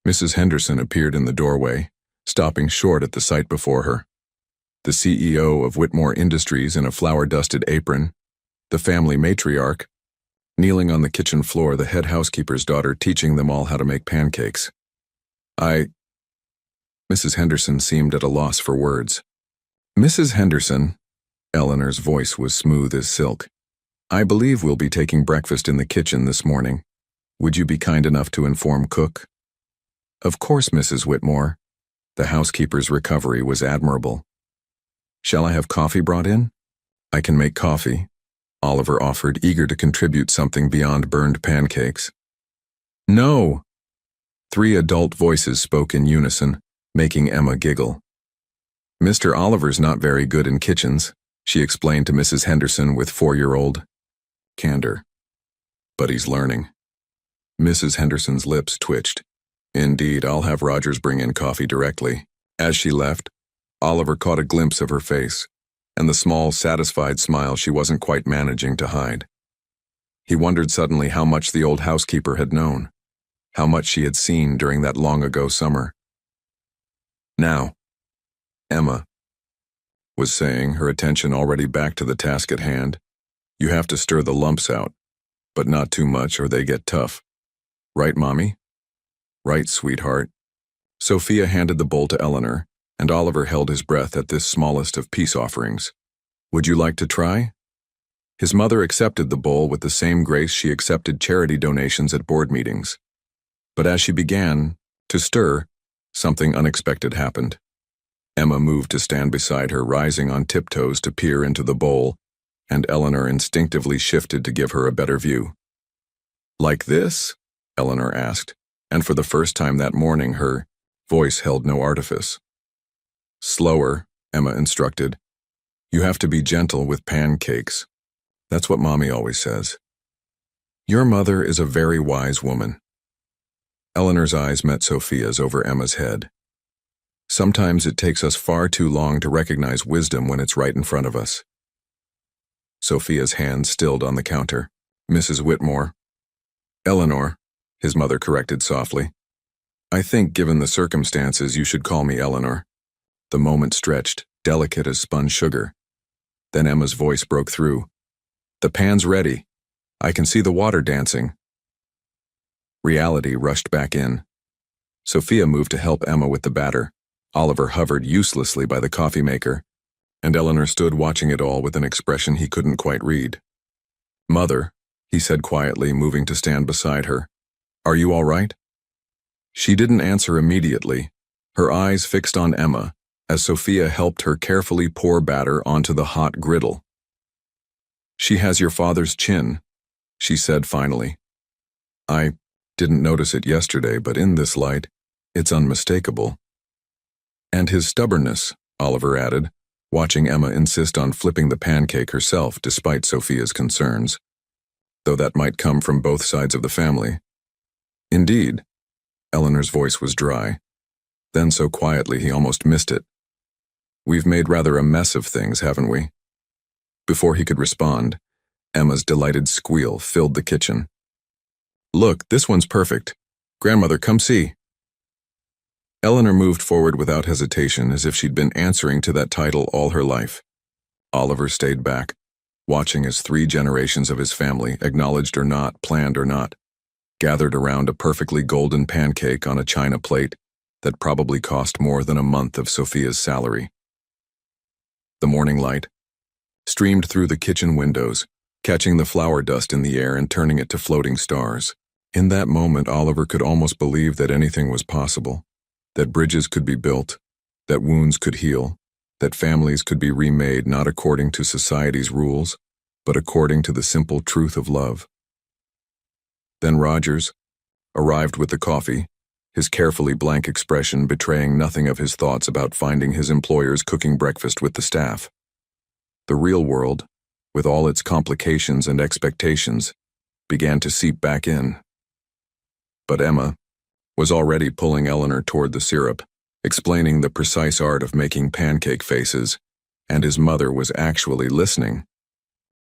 Mrs. Henderson appeared in the doorway, stopping short at the sight before her. The CEO of Whitmore Industries in a flour-dusted apron, the family matriarch, kneeling on the kitchen floor, the head housekeeper's daughter teaching them all how to make pancakes. Mrs. Henderson seemed at a loss for words. Mrs. Henderson, Eleanor's voice was smooth as silk. I believe we'll be taking breakfast in the kitchen this morning. Would you be kind enough to inform Cook? Of course, Mrs. Whitmore. The housekeeper's recovery was admirable. Shall I have coffee brought in? I can make coffee, Oliver offered, eager to contribute something beyond burned pancakes. No! 3 adult voices spoke in unison, making Emma giggle. Mr. Oliver's not very good in kitchens, she explained to Mrs. Henderson with 4-year-old candor. But he's learning. Mrs. Henderson's lips twitched. Indeed, I'll have Rogers bring in coffee directly. As she left, Oliver caught a glimpse of her face, and the small, satisfied smile she wasn't quite managing to hide. He wondered suddenly how much the old housekeeper had known, how much she had seen during that long-ago summer. Now, Emma was saying, her attention already back to the task at hand, you have to stir the lumps out, but not too much or they get tough. Right, Mommy? Right, sweetheart. Sophia handed the bowl to Eleanor, and Oliver held his breath at this smallest of peace offerings. Would you like to try? His mother accepted the bowl with the same grace she accepted charity donations at board meetings. But as she began to stir, something unexpected happened. Emma moved to stand beside her, rising on tiptoes to peer into the bowl, and Eleanor instinctively shifted to give her a better view. "Like this?" Eleanor asked, and for the first time that morning her voice held no artifice. "Slower," Emma instructed. "You have to be gentle with pancakes. That's what Mommy always says. Your mother is a very wise woman." Eleanor's eyes met Sophia's over Emma's head. "Sometimes it takes us far too long to recognize wisdom when it's right in front of us." Sophia's hand stilled on the counter. "Mrs. Whitmore." "Eleanor," his mother corrected softly. "I think, given the circumstances, you should call me Eleanor." The moment stretched, delicate as spun sugar. Then Emma's voice broke through. "The pan's ready. I can see the water dancing." Reality rushed back in. Sophia moved to help Emma with the batter. Oliver hovered uselessly by the coffee maker, and Eleanor stood watching it all with an expression he couldn't quite read. "Mother," he said quietly, moving to stand beside her, "are you all right?" She didn't answer immediately, her eyes fixed on Emma, as Sophia helped her carefully pour batter onto the hot griddle. "She has your father's chin," she said finally. "I didn't notice it yesterday, but in this light, it's unmistakable." "And his stubbornness," Oliver added, watching Emma insist on flipping the pancake herself despite Sophia's concerns, though that might come from both sides of the family. "Indeed." Eleanor's voice was dry. Then so quietly he almost missed it. "We've made rather a mess of things, haven't we?" Before he could respond, Emma's delighted squeal filled the kitchen. "Look, this one's perfect. Grandmother, come see." Eleanor moved forward without hesitation, as if she'd been answering to that title all her life. Oliver stayed back, watching as 3 generations of his family, acknowledged or not, planned or not, gathered around a perfectly golden pancake on a china plate that probably cost more than a month of Sophia's salary. The morning light streamed through the kitchen windows, catching the flour dust in the air and turning it to floating stars. In that moment, Oliver could almost believe that anything was possible, that bridges could be built, that wounds could heal, that families could be remade not according to society's rules, but according to the simple truth of love. Then Rogers arrived with the coffee, his carefully blank expression betraying nothing of his thoughts about finding his employers cooking breakfast with the staff. The real world, with all its complications and expectations, began to seep back in. But Emma was already pulling Eleanor toward the syrup, explaining the precise art of making pancake faces, and his mother was actually listening.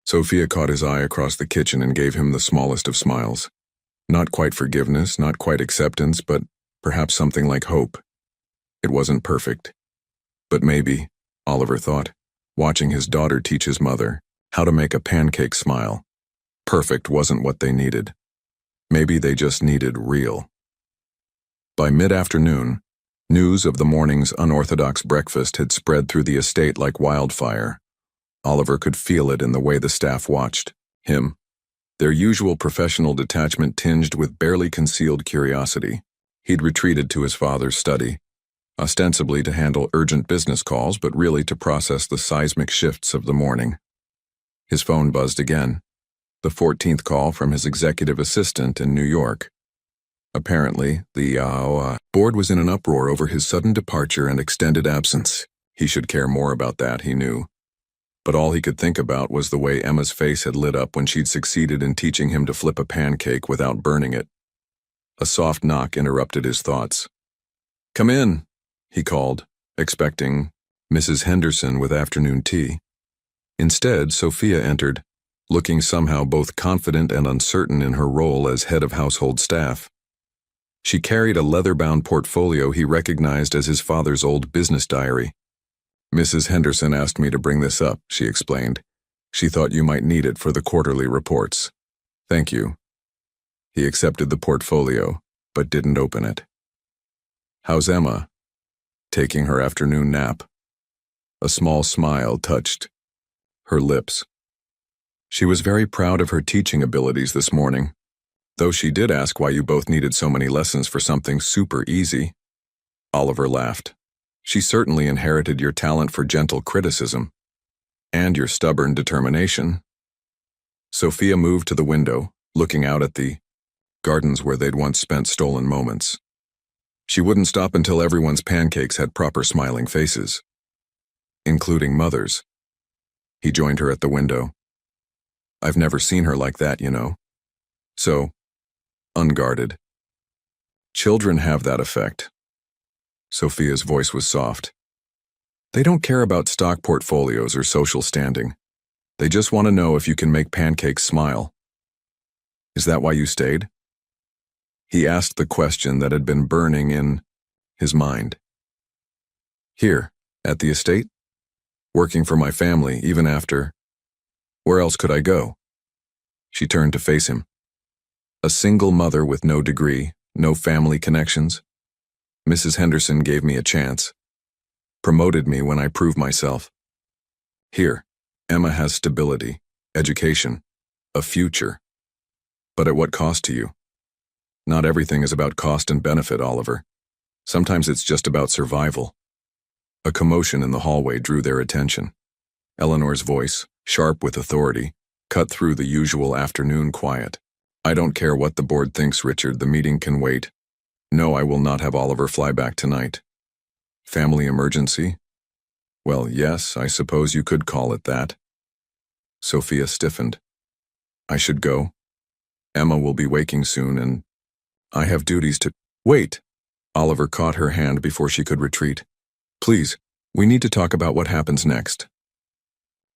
Sophia caught his eye across the kitchen and gave him the smallest of smiles. Not quite forgiveness, not quite acceptance, but perhaps something like hope. It wasn't perfect. But maybe, Oliver thought, watching his daughter teach his mother how to make a pancake smile, perfect wasn't what they needed. Maybe they just needed real. By mid-afternoon, news of the morning's unorthodox breakfast had spread through the estate like wildfire. Oliver could feel it in the way the staff watched him, their usual professional detachment tinged with barely concealed curiosity. He'd retreated to his father's study, ostensibly to handle urgent business calls, but really to process the seismic shifts of the morning. His phone buzzed again, the 14th call from his executive assistant in New York. Apparently, the board was in an uproar over his sudden departure and extended absence. He should care more about that, he knew. But all he could think about was the way Emma's face had lit up when she'd succeeded in teaching him to flip a pancake without burning it. A soft knock interrupted his thoughts. "Come in," he called, expecting Mrs. Henderson with afternoon tea. Instead, Sophia entered, looking somehow both confident and uncertain in her role as head of household staff. She carried a leather-bound portfolio he recognized as his father's old business diary. "Mrs. Henderson asked me to bring this up," she explained. "She thought you might need it for the quarterly reports." "Thank you." He accepted the portfolio, but didn't open it. "How's Emma?" "Taking her afternoon nap." A small smile touched her lips. She was very proud of her teaching abilities this morning, though she did ask why you both needed so many lessons for something super easy. Oliver laughed. She certainly inherited your talent for gentle criticism, and your stubborn determination. Sophia moved to the window, looking out at the gardens where they'd once spent stolen moments. She wouldn't stop until everyone's pancakes had proper smiling faces, including Mother's. He joined her at the window. I've never seen her like that, you know. So unguarded. Children have that effect. Sophia's voice was soft. They don't care about stock portfolios or social standing. They just want to know if you can make pancakes smile. Is that why you stayed? He asked the question that had been burning in his mind. Here, at the estate? Working for my family, even after. Where else could I go? She turned to face him. A single mother with no degree, no family connections. Mrs. Henderson gave me a chance. Promoted me when I proved myself. Here, Emma has stability, education, a future. But at what cost to you? Not everything is about cost and benefit, Oliver. Sometimes it's just about survival. A commotion in the hallway drew their attention. Eleanor's voice, sharp with authority, cut through the usual afternoon quiet. I don't care what the board thinks, Richard. The meeting can wait. No, I will not have Oliver fly back tonight. Family emergency? Well, yes, I suppose you could call it that. Sophia stiffened. I should go. Emma will be waking soon, and I have duties to— Wait! Oliver caught her hand before she could retreat. Please, we need to talk about what happens next.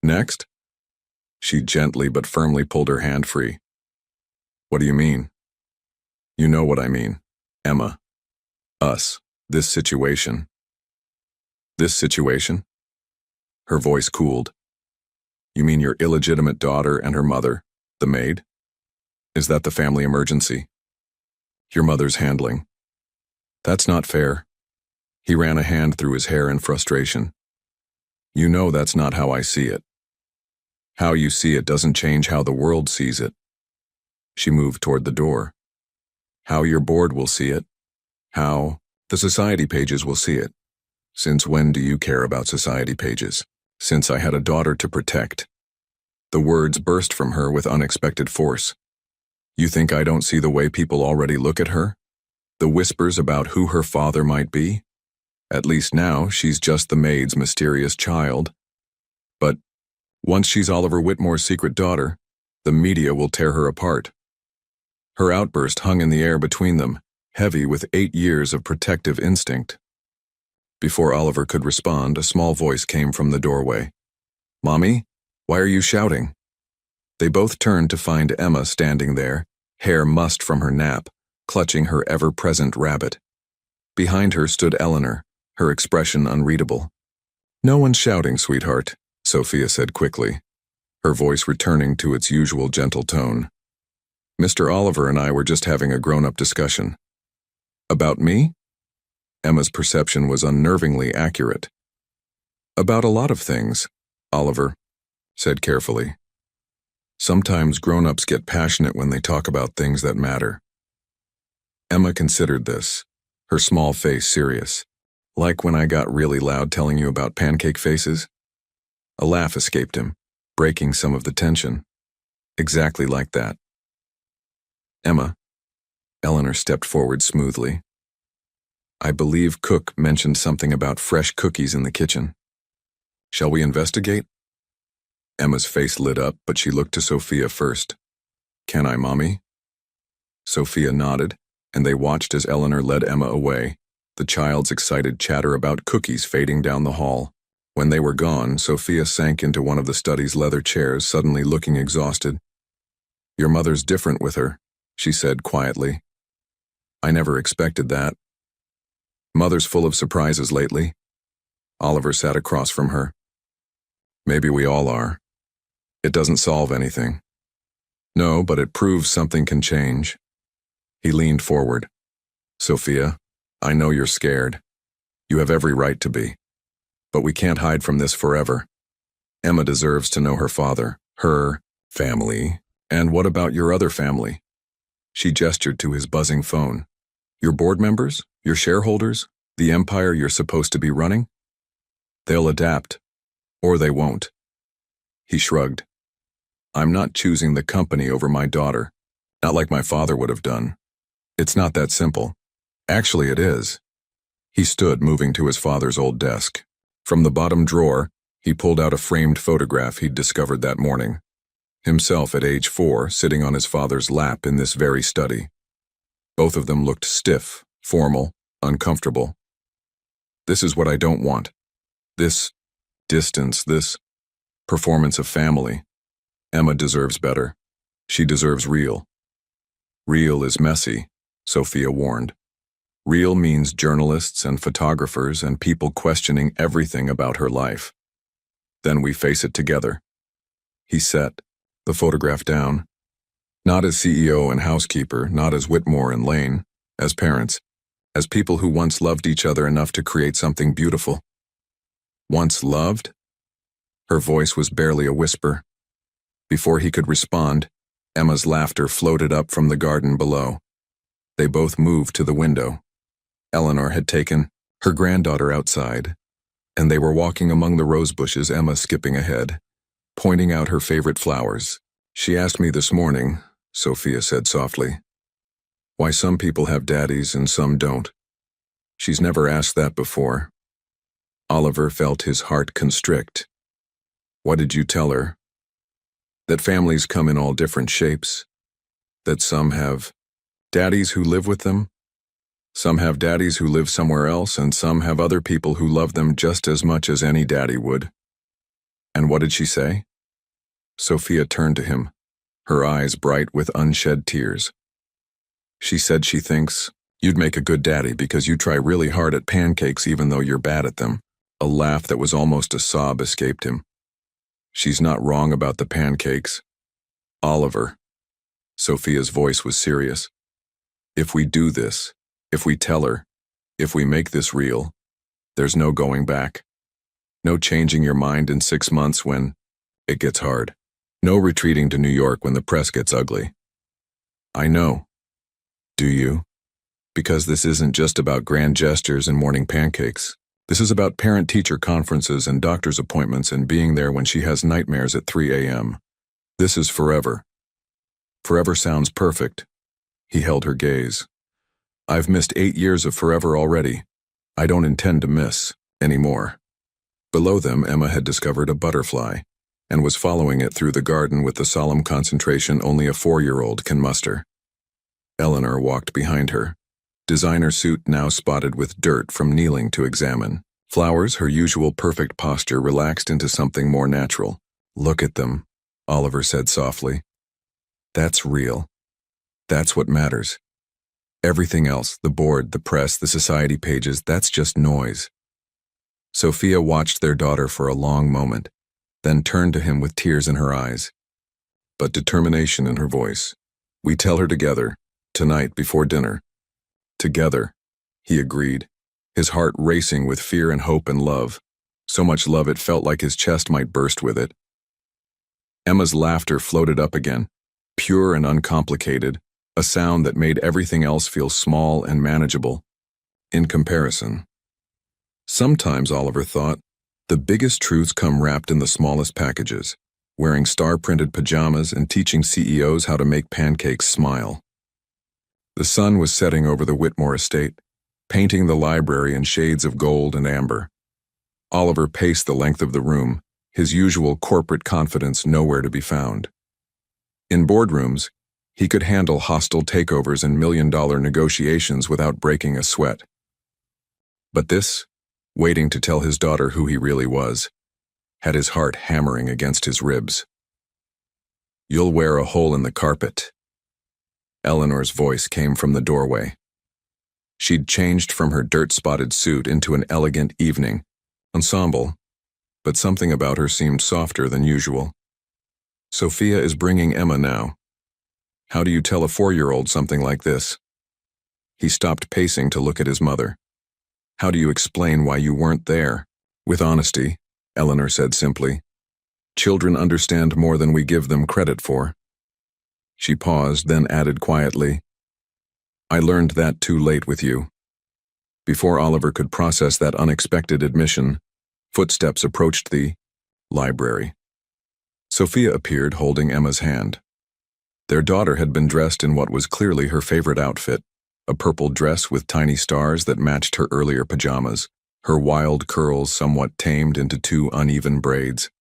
Next? She gently but firmly pulled her hand free. What do you mean? You know what I mean, Emma. Us. This situation. This situation? Her voice cooled. You mean your illegitimate daughter and her mother, the maid? Is that the family emergency? Your mother's handling. That's not fair. He ran a hand through his hair in frustration. You know that's not how I see it. How you see it doesn't change how the world sees it. She moved toward the door. How your board will see it. How the society pages will see it. Since when do you care about society pages? Since I had a daughter to protect. The words burst from her with unexpected force. You think I don't see the way people already look at her? The whispers about who her father might be? At least now she's just the maid's mysterious child. But once she's Oliver Whitmore's secret daughter, the media will tear her apart. Her outburst hung in the air between them, heavy with 8 years of protective instinct. Before Oliver could respond, a small voice came from the doorway. Mommy, why are you shouting? They both turned to find Emma standing there, hair mussed from her nap, clutching her ever-present rabbit. Behind her stood Eleanor, her expression unreadable. No one's shouting, sweetheart, Sophia said quickly, her voice returning to its usual gentle tone. Mr. Oliver and I were just having a grown-up discussion. About me? Emma's perception was unnervingly accurate. About a lot of things, Oliver said carefully. Sometimes grown-ups get passionate when they talk about things that matter. Emma considered this, her small face serious. Like when I got really loud telling you about pancake faces? A laugh escaped him, breaking some of the tension. Exactly like that. Emma. Eleanor stepped forward smoothly. I believe Cook mentioned something about fresh cookies in the kitchen. Shall we investigate? Emma's face lit up, but she looked to Sophia first. Can I, Mommy? Sophia nodded, and they watched as Eleanor led Emma away, the child's excited chatter about cookies fading down the hall. When they were gone, Sophia sank into one of the study's leather chairs, suddenly looking exhausted. Your mother's different with her, she said quietly. I never expected that. Mother's full of surprises lately. Oliver sat across from her. Maybe we all are. It doesn't solve anything. No, but it proves something can change. He leaned forward. Sophia, I know you're scared. You have every right to be. But we can't hide from this forever. Emma deserves to know her father, her Family? And what about your other family? She gestured to his buzzing phone. Your board members? Your shareholders? The empire you're supposed to be running? They'll adapt. Or they won't. He shrugged. I'm not choosing the company over my daughter. Not like my father would have done. It's not that simple. Actually, it is. He stood, moving to his father's old desk. From the bottom drawer, he pulled out a framed photograph he'd discovered that morning. Himself at age 4, sitting on his father's lap in this very study. Both of them looked stiff, formal, uncomfortable. This is what I don't want. This distance, this performance of family. Emma deserves better. She deserves real. Real is messy, Sophia warned. Real means journalists and photographers and people questioning everything about her life. Then we face it together. He set the photograph down. Not as CEO and housekeeper, not as Whitmore and Lane, as parents, as people who once loved each other enough to create something beautiful. Once loved? Her voice was barely a whisper. Before he could respond, Emma's laughter floated up from the garden below. They both moved to the window. Eleanor had taken her granddaughter outside, and they were walking among the rose bushes, Emma skipping ahead, pointing out her favorite flowers. She asked me this morning, Sophia said softly, why some people have daddies and some don't. She's never asked that before. Oliver felt his heart constrict. What did you tell her? That families come in all different shapes. That some have daddies who live with them. Some have daddies who live somewhere else, and some have other people who love them just as much as any daddy would. And what did she say? Sophia turned to him, her eyes bright with unshed tears. She said she thinks you'd make a good daddy because you try really hard at pancakes even though you're bad at them. A laugh that was almost a sob escaped him. She's not wrong about the pancakes. Oliver. Sophia's voice was serious. If we do this, if we tell her, if we make this real, there's no going back. No changing your mind in 6 months when it gets hard. No retreating to New York when the press gets ugly. I know. Do you? Because this isn't just about grand gestures and morning pancakes. This is about parent-teacher conferences and doctor's appointments and being there when she has nightmares at 3 a.m. This is forever. Forever sounds perfect. He held her gaze. I've missed 8 years of forever already. I don't intend to miss anymore. Below them, Emma had discovered a butterfly and was following it through the garden with the solemn concentration only a 4-year-old can muster. Eleanor walked behind her, designer suit now spotted with dirt from kneeling to examine. Flowers, her usual perfect posture, relaxed into something more natural. Look at them, Oliver said softly. That's real. That's what matters. Everything else, the board, the press, the society pages, that's just noise. Sophia watched their daughter for a long moment, then turned to him with tears in her eyes, but determination in her voice. We tell her together, tonight before dinner. Together, he agreed, his heart racing with fear and hope and love, so much love it felt like his chest might burst with it. Emma's laughter floated up again, pure and uncomplicated, a sound that made everything else feel small and manageable, in comparison. Sometimes, Oliver thought, the biggest truths come wrapped in the smallest packages, wearing star-printed pajamas and teaching CEOs how to make pancakes smile. The sun was setting over the Whitmore estate, painting the library in shades of gold and amber. Oliver paced the length of the room, his usual corporate confidence nowhere to be found. In boardrooms, he could handle hostile takeovers and million-dollar negotiations without breaking a sweat. But this, waiting to tell his daughter who he really was, had his heart hammering against his ribs. You'll wear a hole in the carpet. Eleanor's voice came from the doorway. She'd changed from her dirt-spotted suit into an elegant evening ensemble, but something about her seemed softer than usual. Sophia is bringing Emma now. How do you tell a 4-year-old something like this? He stopped pacing to look at his mother. How do you explain why you weren't there? With honesty, Eleanor said simply. Children understand more than we give them credit for. She paused, then added quietly, I learned that too late with you. Before Oliver could process that unexpected admission, footsteps approached the library. Sophia appeared holding Emma's hand. Their daughter had been dressed in what was clearly her favorite outfit, a purple dress with tiny stars that matched her earlier pajamas, her wild curls somewhat tamed into two uneven braids.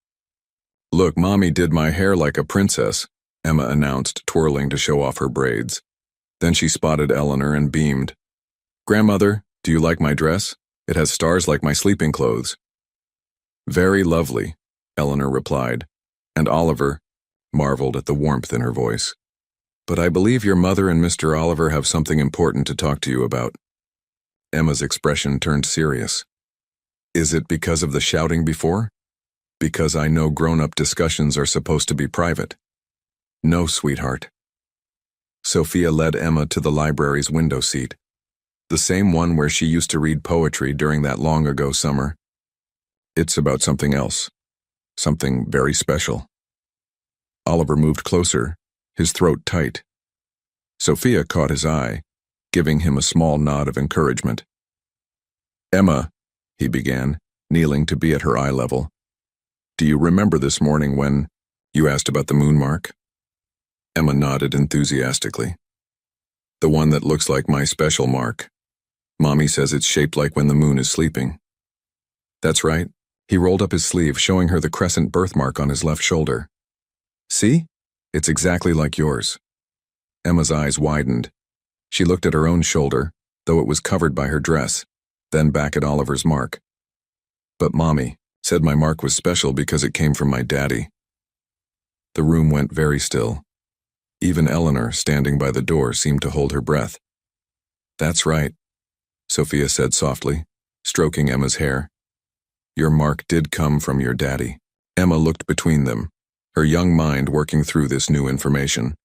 Look, Mommy did my hair like a princess, Emma announced, twirling to show off her braids. Then she spotted Eleanor and beamed. Grandmother, do you like my dress? It has stars like my sleeping clothes. Very lovely, Eleanor replied, and Oliver marveled at the warmth in her voice. But I believe your mother and Mr. Oliver have something important to talk to you about. Emma's expression turned serious. Is it because of the shouting before? Because I know grown-up discussions are supposed to be private. No, sweetheart. Sophia led Emma to the library's window seat, the same one where she used to read poetry during that long-ago summer. It's about something else, something very special. Oliver moved closer, his throat tight. Sophia caught his eye, giving him a small nod of encouragement. Emma, he began, kneeling to be at her eye level. Do you remember this morning when you asked about the moon mark? Emma nodded enthusiastically. The one that looks like my special mark. Mommy says it's shaped like when the moon is sleeping. That's right. He rolled up his sleeve, showing her the crescent birthmark on his left shoulder. See? It's exactly like yours. Emma's eyes widened. She looked at her own shoulder, though it was covered by her dress, then back at Oliver's mark. But Mommy said my mark was special because it came from my daddy. The room went very still. Even Eleanor, standing by the door, seemed to hold her breath. That's right, Sophia said softly, stroking Emma's hair. Your mark did come from your daddy. Emma looked between them, her young mind working through this new information.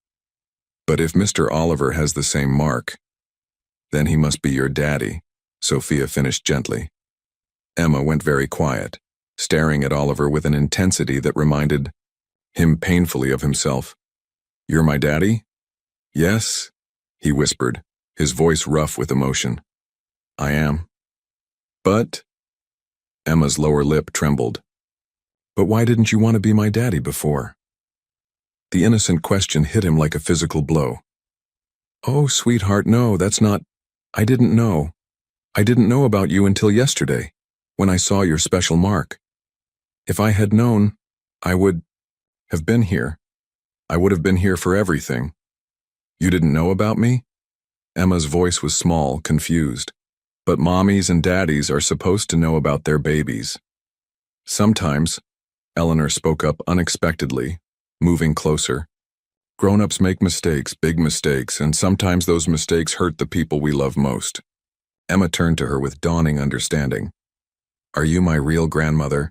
But if Mr. Oliver has the same mark, then he must be your daddy, Sophia finished gently. Emma went very quiet, staring at Oliver with an intensity that reminded him painfully of himself. You're my daddy? Yes, he whispered, his voice rough with emotion. I am. But... Emma's lower lip trembled. But why didn't you want to be my daddy before? The innocent question hit him like a physical blow. Oh, sweetheart, no, that's not... I didn't know. I didn't know about you until yesterday, when I saw your special mark. If I had known, I would have been here. I would have been here for everything. You didn't know about me? Emma's voice was small, confused. But mommies and daddies are supposed to know about their babies. Sometimes, Eleanor spoke up unexpectedly, moving closer. Grown-ups make mistakes, big mistakes, and sometimes those mistakes hurt the people we love most. Emma turned to her with dawning understanding. Are you my real grandmother?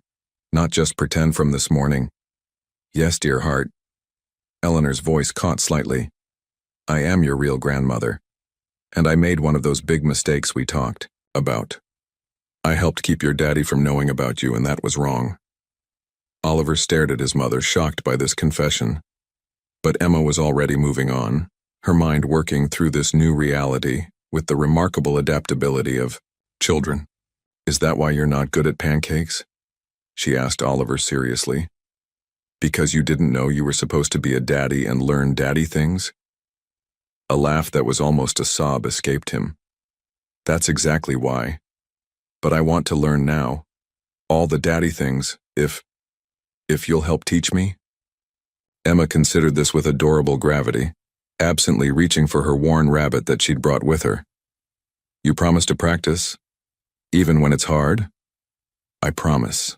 Not just pretend from this morning? Yes, dear heart. Eleanor's voice caught slightly. I am your real grandmother. And I made one of those big mistakes we talked about. I helped keep your daddy from knowing about you, and that was wrong. Oliver stared at his mother, shocked by this confession. But Emma was already moving on, her mind working through this new reality with the remarkable adaptability of children. Is that why you're not good at pancakes? She asked Oliver seriously. Because you didn't know you were supposed to be a daddy and learn daddy things? A laugh that was almost a sob escaped him. That's exactly why. But I want to learn now. All the daddy things, if you'll help teach me? Emma considered this with adorable gravity, absently reaching for her worn rabbit that she'd brought with her. You promise to practice? Even when it's hard? I promise.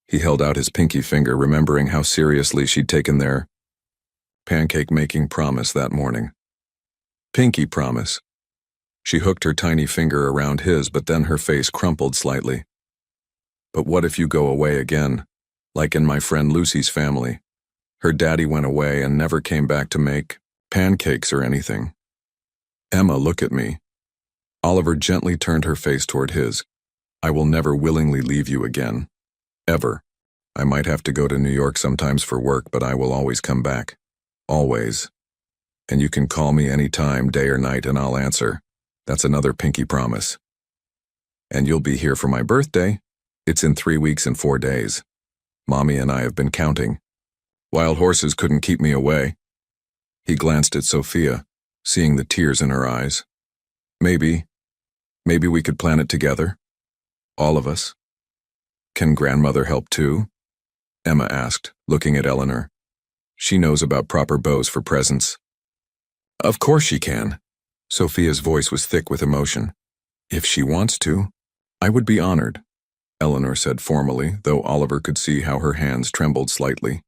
He held out his pinky finger, remembering how seriously she'd taken their pancake-making promise that morning. Pinky promise. She hooked her tiny finger around his, but then her face crumpled slightly. But what if you go away again, like in my friend Lucy's family? Her daddy went away and never came back to make pancakes or anything. Emma, look at me. Oliver gently turned her face toward his. I will never willingly leave you again. Ever. I might have to go to New York sometimes for work, but I will always come back. Always. And you can call me any time, day or night, and I'll answer. That's another pinky promise. And you'll be here for my birthday. It's in 3 weeks and 4 days. Mommy and I have been counting. Wild horses couldn't keep me away. He glanced at Sophia, seeing the tears in her eyes. Maybe we could plan it together. All of us. Can grandmother help too? Emma asked, looking at Eleanor. She knows about proper bows for presents. Of course she can. Sophia's voice was thick with emotion. If she wants to, I would be honored, Eleanor said formally, though Oliver could see how her hands trembled slightly.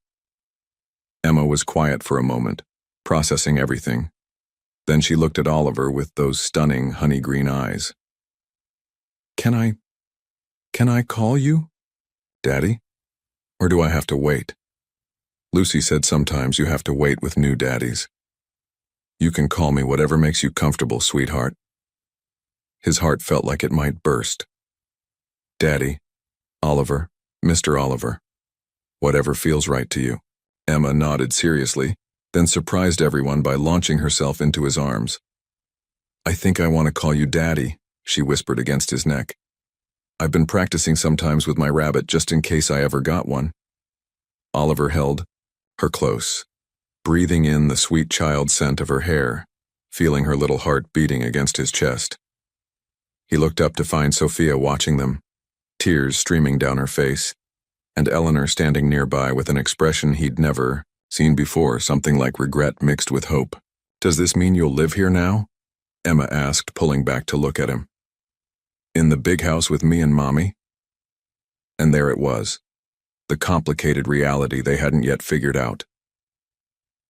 Emma was quiet for a moment, processing everything. Then she looked at Oliver with those stunning honey-green eyes. Can I call you, Daddy? Or do I have to wait? Lucy said sometimes you have to wait with new daddies. You can call me whatever makes you comfortable, sweetheart. His heart felt like it might burst. Daddy, Oliver, Mr. Oliver. Whatever feels right to you. Emma nodded seriously, then surprised everyone by launching herself into his arms. I think I want to call you Daddy, she whispered against his neck. I've been practicing sometimes with my rabbit just in case I ever got one. Oliver held her close, breathing in the sweet child scent of her hair, feeling her little heart beating against his chest. He looked up to find Sophia watching them, tears streaming down her face, and Eleanor standing nearby with an expression he'd never seen before, something like regret mixed with hope. Does this mean you'll live here now? Emma asked, pulling back to look at him. In the big house with me and Mommy? And there it was, the complicated reality they hadn't yet figured out.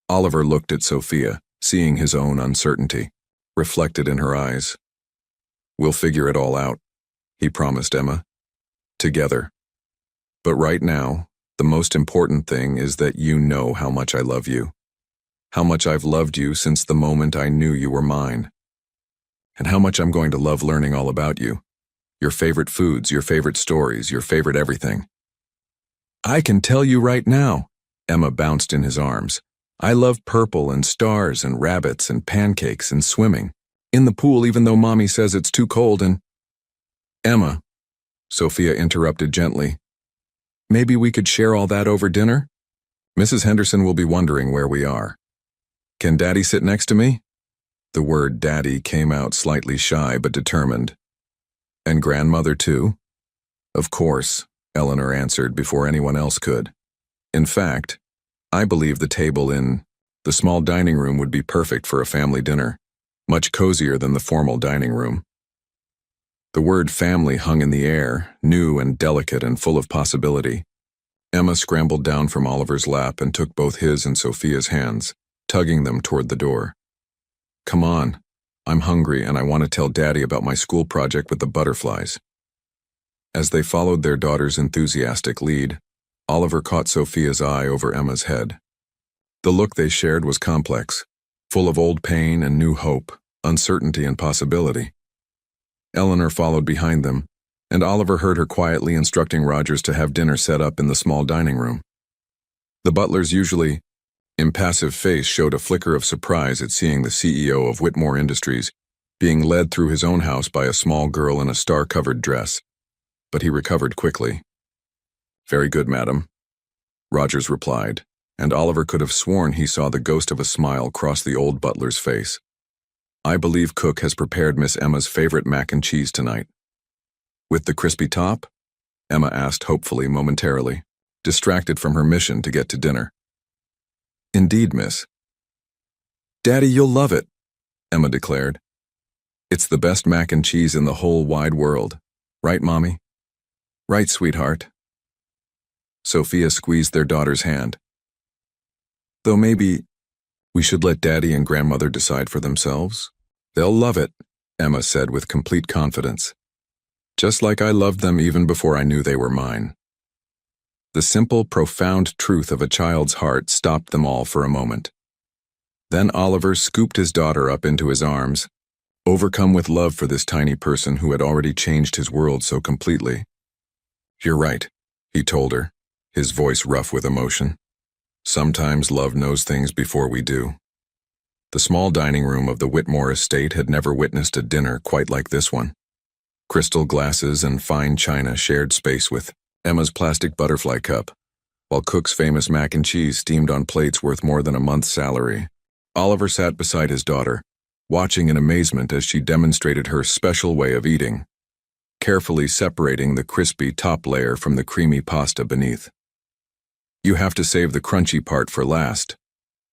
Oliver looked at Sophia, seeing his own uncertainty, reflected in her eyes. We'll figure it all out, he promised Emma. Together. But right now, the most important thing is that you know how much I love you. How much I've loved you since the moment I knew you were mine. And how much I'm going to love learning all about you. Your favorite foods, your favorite stories, your favorite everything. I can tell you right now, Emma bounced in his arms. I love purple and stars and rabbits and pancakes and swimming. In the pool even though Mommy says it's too cold and… Emma, Sophia interrupted gently. Maybe we could share all that over dinner? Mrs. Henderson will be wondering where we are. Can Daddy sit next to me? The word Daddy came out slightly shy but determined. And grandmother too? Of course, Eleanor answered before anyone else could. In fact, I believe the table in the small dining room would be perfect for a family dinner, much cozier than the formal dining room. The word family hung in the air, new and delicate and full of possibility. Emma scrambled down from Oliver's lap and took both his and Sophia's hands, tugging them toward the door. Come on, I'm hungry and I want to tell Daddy about my school project with the butterflies. As they followed their daughter's enthusiastic lead, Oliver caught Sophia's eye over Emma's head. The look they shared was complex, full of old pain and new hope, uncertainty and possibility. Eleanor followed behind them, and Oliver heard her quietly instructing Rogers to have dinner set up in the small dining room. The butler's usually impassive face showed a flicker of surprise at seeing the CEO of Whitmore Industries being led through his own house by a small girl in a star-covered dress, but he recovered quickly. Very good, madam, Rogers replied, and Oliver could have sworn he saw the ghost of a smile cross the old butler's face. I believe Cook has prepared Miss Emma's favorite mac and cheese tonight. With the crispy top? Emma asked hopefully momentarily, distracted from her mission to get to dinner. Indeed, miss. Daddy, you'll love it, Emma declared. It's the best mac and cheese in the whole wide world. Right, Mommy? Right, sweetheart. Sophia squeezed their daughter's hand. Though maybe we should let Daddy and Grandmother decide for themselves. They'll love it, Emma said with complete confidence. Just like I loved them even before I knew they were mine. The simple, profound truth of a child's heart stopped them all for a moment. Then Oliver scooped his daughter up into his arms, overcome with love for this tiny person who had already changed his world so completely. You're right, he told her, his voice rough with emotion. Sometimes love knows things before we do. The small dining room of the Whitmore estate had never witnessed a dinner quite like this one. Crystal glasses and fine china shared space with Emma's plastic butterfly cup, while Cook's famous mac and cheese steamed on plates worth more than a month's salary. Oliver sat beside his daughter, watching in amazement as she demonstrated her special way of eating, carefully separating the crispy top layer from the creamy pasta beneath. "You have to save the crunchy part for last,"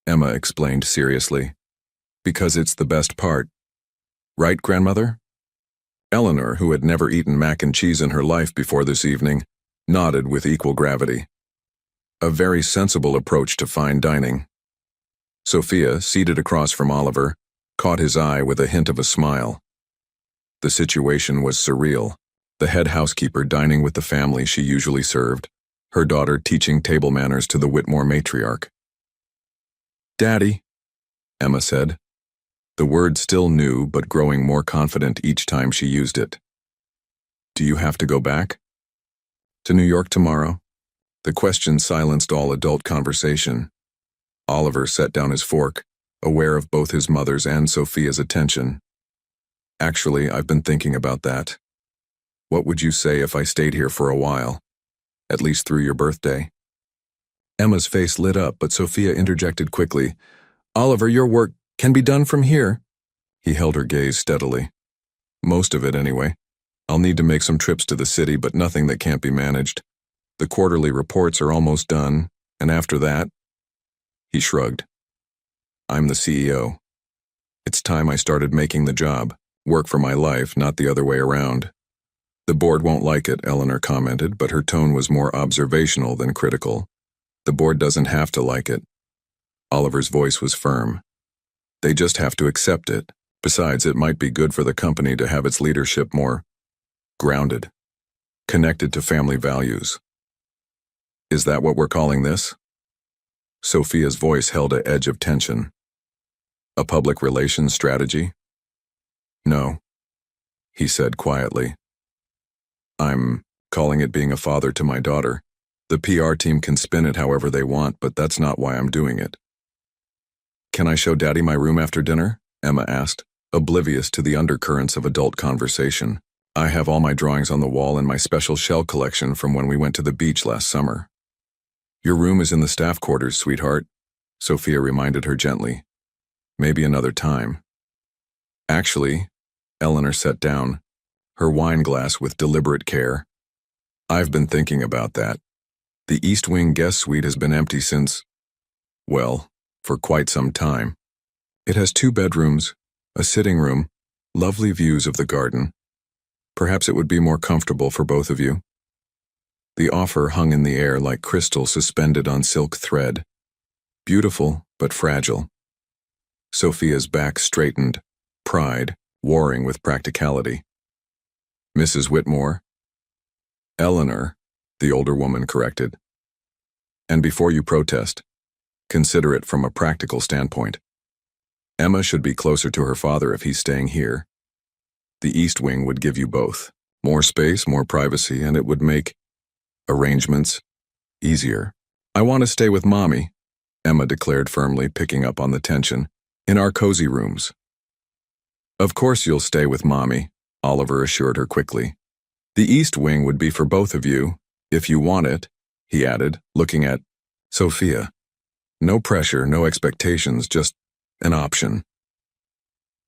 Emma explained seriously, "because it's the best part. Right, grandmother?" Eleanor, who had never eaten mac and cheese in her life before this evening, nodded with equal gravity. A very sensible approach to fine dining. Sophia, seated across from Oliver, caught his eye with a hint of a smile. The situation was surreal. The head housekeeper dining with the family she usually served, her daughter teaching table manners to the Whitmore matriarch. "Daddy," Emma said, the word still new but growing more confident each time she used it. "Do you have to go back? To New York tomorrow?" The question silenced all adult conversation. Oliver set down his fork, aware of both his mother's and Sophia's attention. "Actually, I've been thinking about that. What would you say if I stayed here for a while? At least through your birthday?" Emma's face lit up, but Sophia interjected quickly. "Oliver, your work can be done from here." He held her gaze steadily. "Most of it, anyway. I'll need to make some trips to the city, but nothing that can't be managed. The quarterly reports are almost done, and after that..." He shrugged. "I'm the CEO. It's time I started making the job. Work for my life, not the other way around." "The board won't like it," Eleanor commented, but her tone was more observational than critical. "The board doesn't have to like it." Oliver's voice was firm. "They just have to accept it. Besides, it might be good for the company to have its leadership more grounded, connected to family values." "Is that what we're calling this?" Sophia's voice held an edge of tension. "A public relations strategy?" "No," he said quietly. "I'm calling it being a father to my daughter. The PR team can spin it however they want, but that's not why I'm doing it." "Can I show Daddy my room after dinner?" Emma asked, oblivious to the undercurrents of adult conversation. "I have all my drawings on the wall in my special shell collection from when we went to the beach last summer." "Your room is in the staff quarters, sweetheart," Sophia reminded her gently. "Maybe another time." "Actually," Eleanor set down, her wine glass with deliberate care, "I've been thinking about that. The East Wing guest suite has been empty since, well, for quite some time. It has 2 bedrooms, a sitting room, lovely views of the garden. Perhaps it would be more comfortable for both of you." The offer hung in the air like crystal suspended on silk thread. Beautiful, but fragile. Sophia's back straightened, pride warring with practicality. "Mrs. Whitmore?" "Eleanor," the older woman corrected. "And before you protest, consider it from a practical standpoint. Emma should be closer to her father if he's staying here. The East Wing would give you both. More space, more privacy, and it would make arrangements easier." "I want to stay with Mommy," Emma declared firmly, picking up on the tension, "in our cozy rooms." "Of course you'll stay with Mommy," Oliver assured her quickly. "The East Wing would be for both of you, if you want it," he added, looking at Sophia. "No pressure, no expectations, just an option."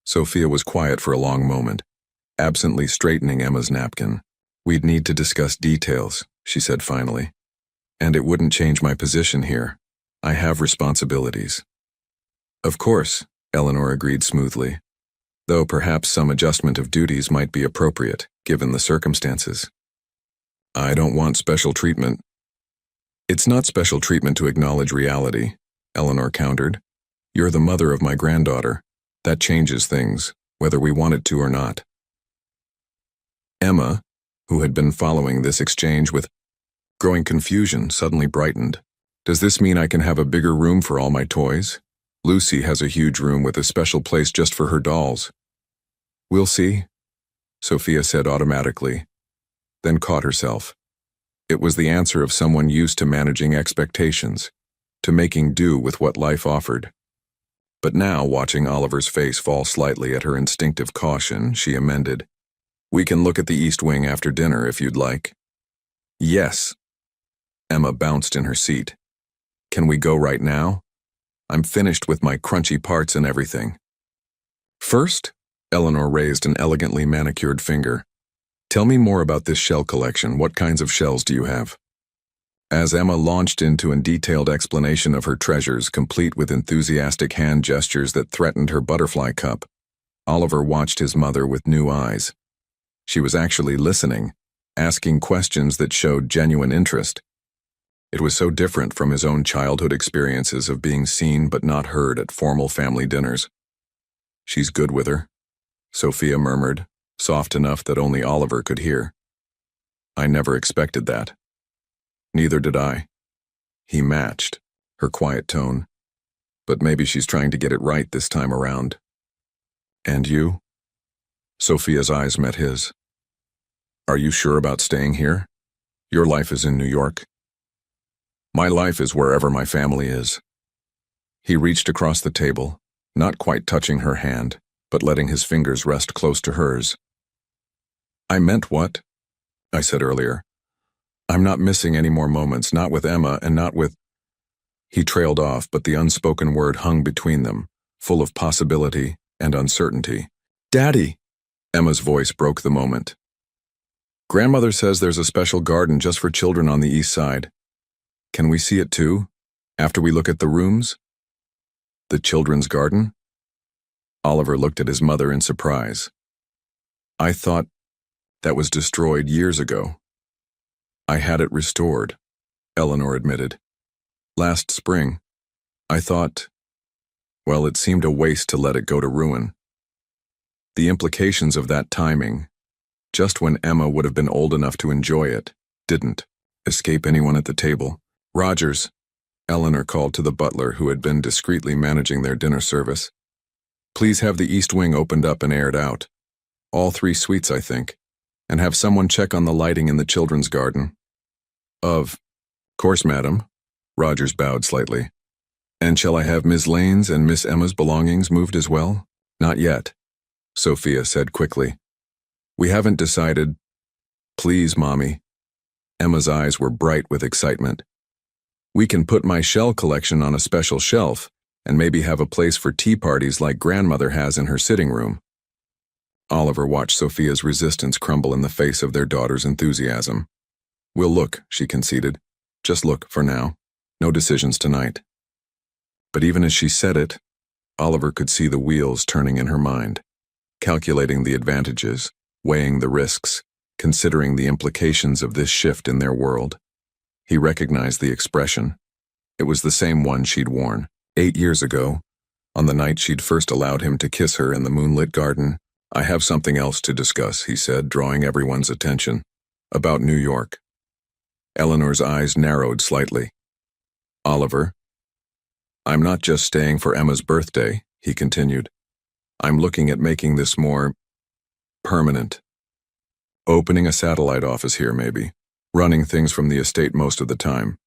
Sophia was quiet for a long moment, absently straightening Emma's napkin. "We'd need to discuss details," she said finally. "And it wouldn't change my position here. I have responsibilities." "Of course," Eleanor agreed smoothly, "though perhaps some adjustment of duties might be appropriate, given the circumstances." "I don't want special treatment." "It's not special treatment to acknowledge reality," Eleanor countered. "You're the mother of my granddaughter. That changes things, whether we want it to or not." Emma, who had been following this exchange with growing confusion, suddenly brightened. "Does this mean I can have a bigger room for all my toys? Lucy has a huge room with a special place just for her dolls." "We'll see," Sophia said automatically, then caught herself. It was the answer of someone used to managing expectations, to making do with what life offered. But now, watching Oliver's face fall slightly at her instinctive caution, she amended. "We can look at the East Wing after dinner if you'd like." "Yes." Emma bounced in her seat. "Can we go right now? I'm finished with my crunchy parts and everything." "First," Eleanor raised an elegantly manicured finger, "tell me more about this shell collection. What kinds of shells do you have?" As Emma launched into a detailed explanation of her treasures, complete with enthusiastic hand gestures that threatened her butterfly cup, Oliver watched his mother with new eyes. She was actually listening, asking questions that showed genuine interest. It was so different from his own childhood experiences of being seen but not heard at formal family dinners. "She's good with her," Sophia murmured, soft enough that only Oliver could hear. "I never expected that." "Neither did I." He matched, her quiet tone. "But maybe she's trying to get it right this time around." "And you?" Sophia's eyes met his. "Are you sure about staying here? Your life is in New York." "My life is wherever my family is." He reached across the table, not quite touching her hand, but letting his fingers rest close to hers. "I meant what I said earlier. I'm not missing any more moments, not with Emma and not with—" He trailed off, but the unspoken word hung between them, full of possibility and uncertainty. "Daddy!" Emma's voice broke the moment. "Grandmother says there's a special garden just for children on the east side. Can we see it too, after we look at the rooms?" "The children's garden?" Oliver looked at his mother in surprise. "I thought that was destroyed years ago." "I had it restored," Eleanor admitted. "Last spring. I thought, well, it seemed a waste to let it go to ruin." The implications of that timing, just when Emma would have been old enough to enjoy it, didn't escape anyone at the table. "Rogers," Eleanor called to the butler who had been discreetly managing their dinner service. "Please have the East Wing opened up and aired out. All 3 suites, I think. And have someone check on the lighting in the children's garden." "Of course, madam." Rogers bowed slightly. "And shall I have Miss Lane's and Miss Emma's belongings moved as well?" "Not yet," Sophia said quickly. "We haven't decided." "Please, Mommy." Emma's eyes were bright with excitement. "We can put my shell collection on a special shelf and maybe have a place for tea parties like Grandmother has in her sitting room." Oliver watched Sophia's resistance crumble in the face of their daughter's enthusiasm. "We'll look," she conceded. "Just look, for now. No decisions tonight." But even as she said it, Oliver could see the wheels turning in her mind, calculating the advantages, weighing the risks, considering the implications of this shift in their world. He recognized the expression. It was the same one she'd worn 8 years ago, on the night she'd first allowed him to kiss her in the moonlit garden. "I have something else to discuss," he said, drawing everyone's attention. "About New York." Eleanor's eyes narrowed slightly. "Oliver, I'm not just staying for Emma's birthday," he continued. "I'm looking at making this more permanent. Opening a satellite office here, maybe. Running things from the estate most of the time."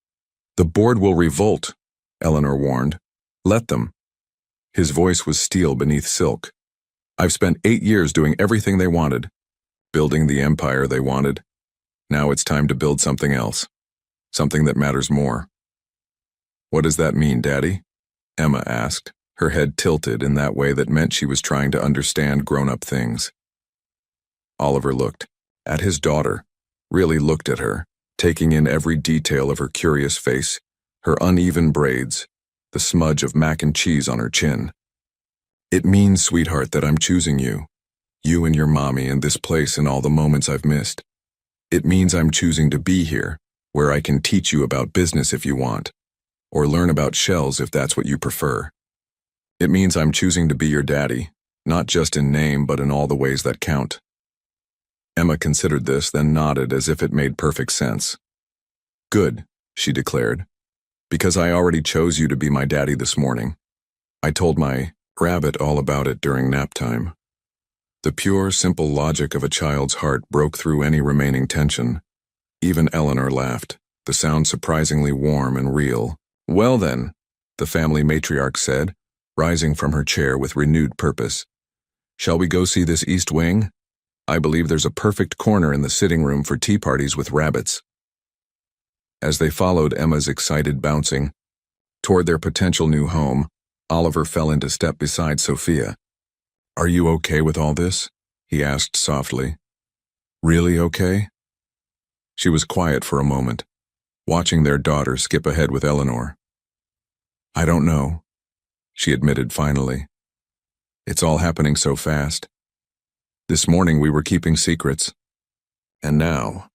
"The board will revolt," Eleanor warned. "Let them." His voice was steel beneath silk. "I've spent 8 years doing everything they wanted, building the empire they wanted. Now it's time to build something else, something that matters more." "What does that mean, Daddy?" Emma asked, her head tilted in that way that meant she was trying to understand grown-up things. Oliver looked at his daughter, really looked at her, taking in every detail of her curious face, her uneven braids, the smudge of mac and cheese on her chin. "It means, sweetheart, that I'm choosing you. You and your mommy and this place and all the moments I've missed. It means I'm choosing to be here, where I can teach you about business if you want, or learn about shells if that's what you prefer. It means I'm choosing to be your daddy, not just in name but in all the ways that count." Emma considered this, then nodded as if it made perfect sense. "Good," she declared, "because I already chose you to be my daddy this morning. I told my rabbit all about it during nap time." The pure, simple logic of a child's heart broke through any remaining tension. Even Eleanor laughed, the sound surprisingly warm and real. "Well then," the family matriarch said, rising from her chair with renewed purpose. "Shall we go see this east wing? I believe there's a perfect corner in the sitting room for tea parties with rabbits." As they followed Emma's excited bouncing toward their potential new home, Oliver fell into step beside Sophia. "Are you okay with all this?" he asked softly. "Really okay?" She was quiet for a moment, watching their daughter skip ahead with Eleanor. "I don't know," she admitted finally. "It's all happening so fast. This morning we were keeping secrets. And now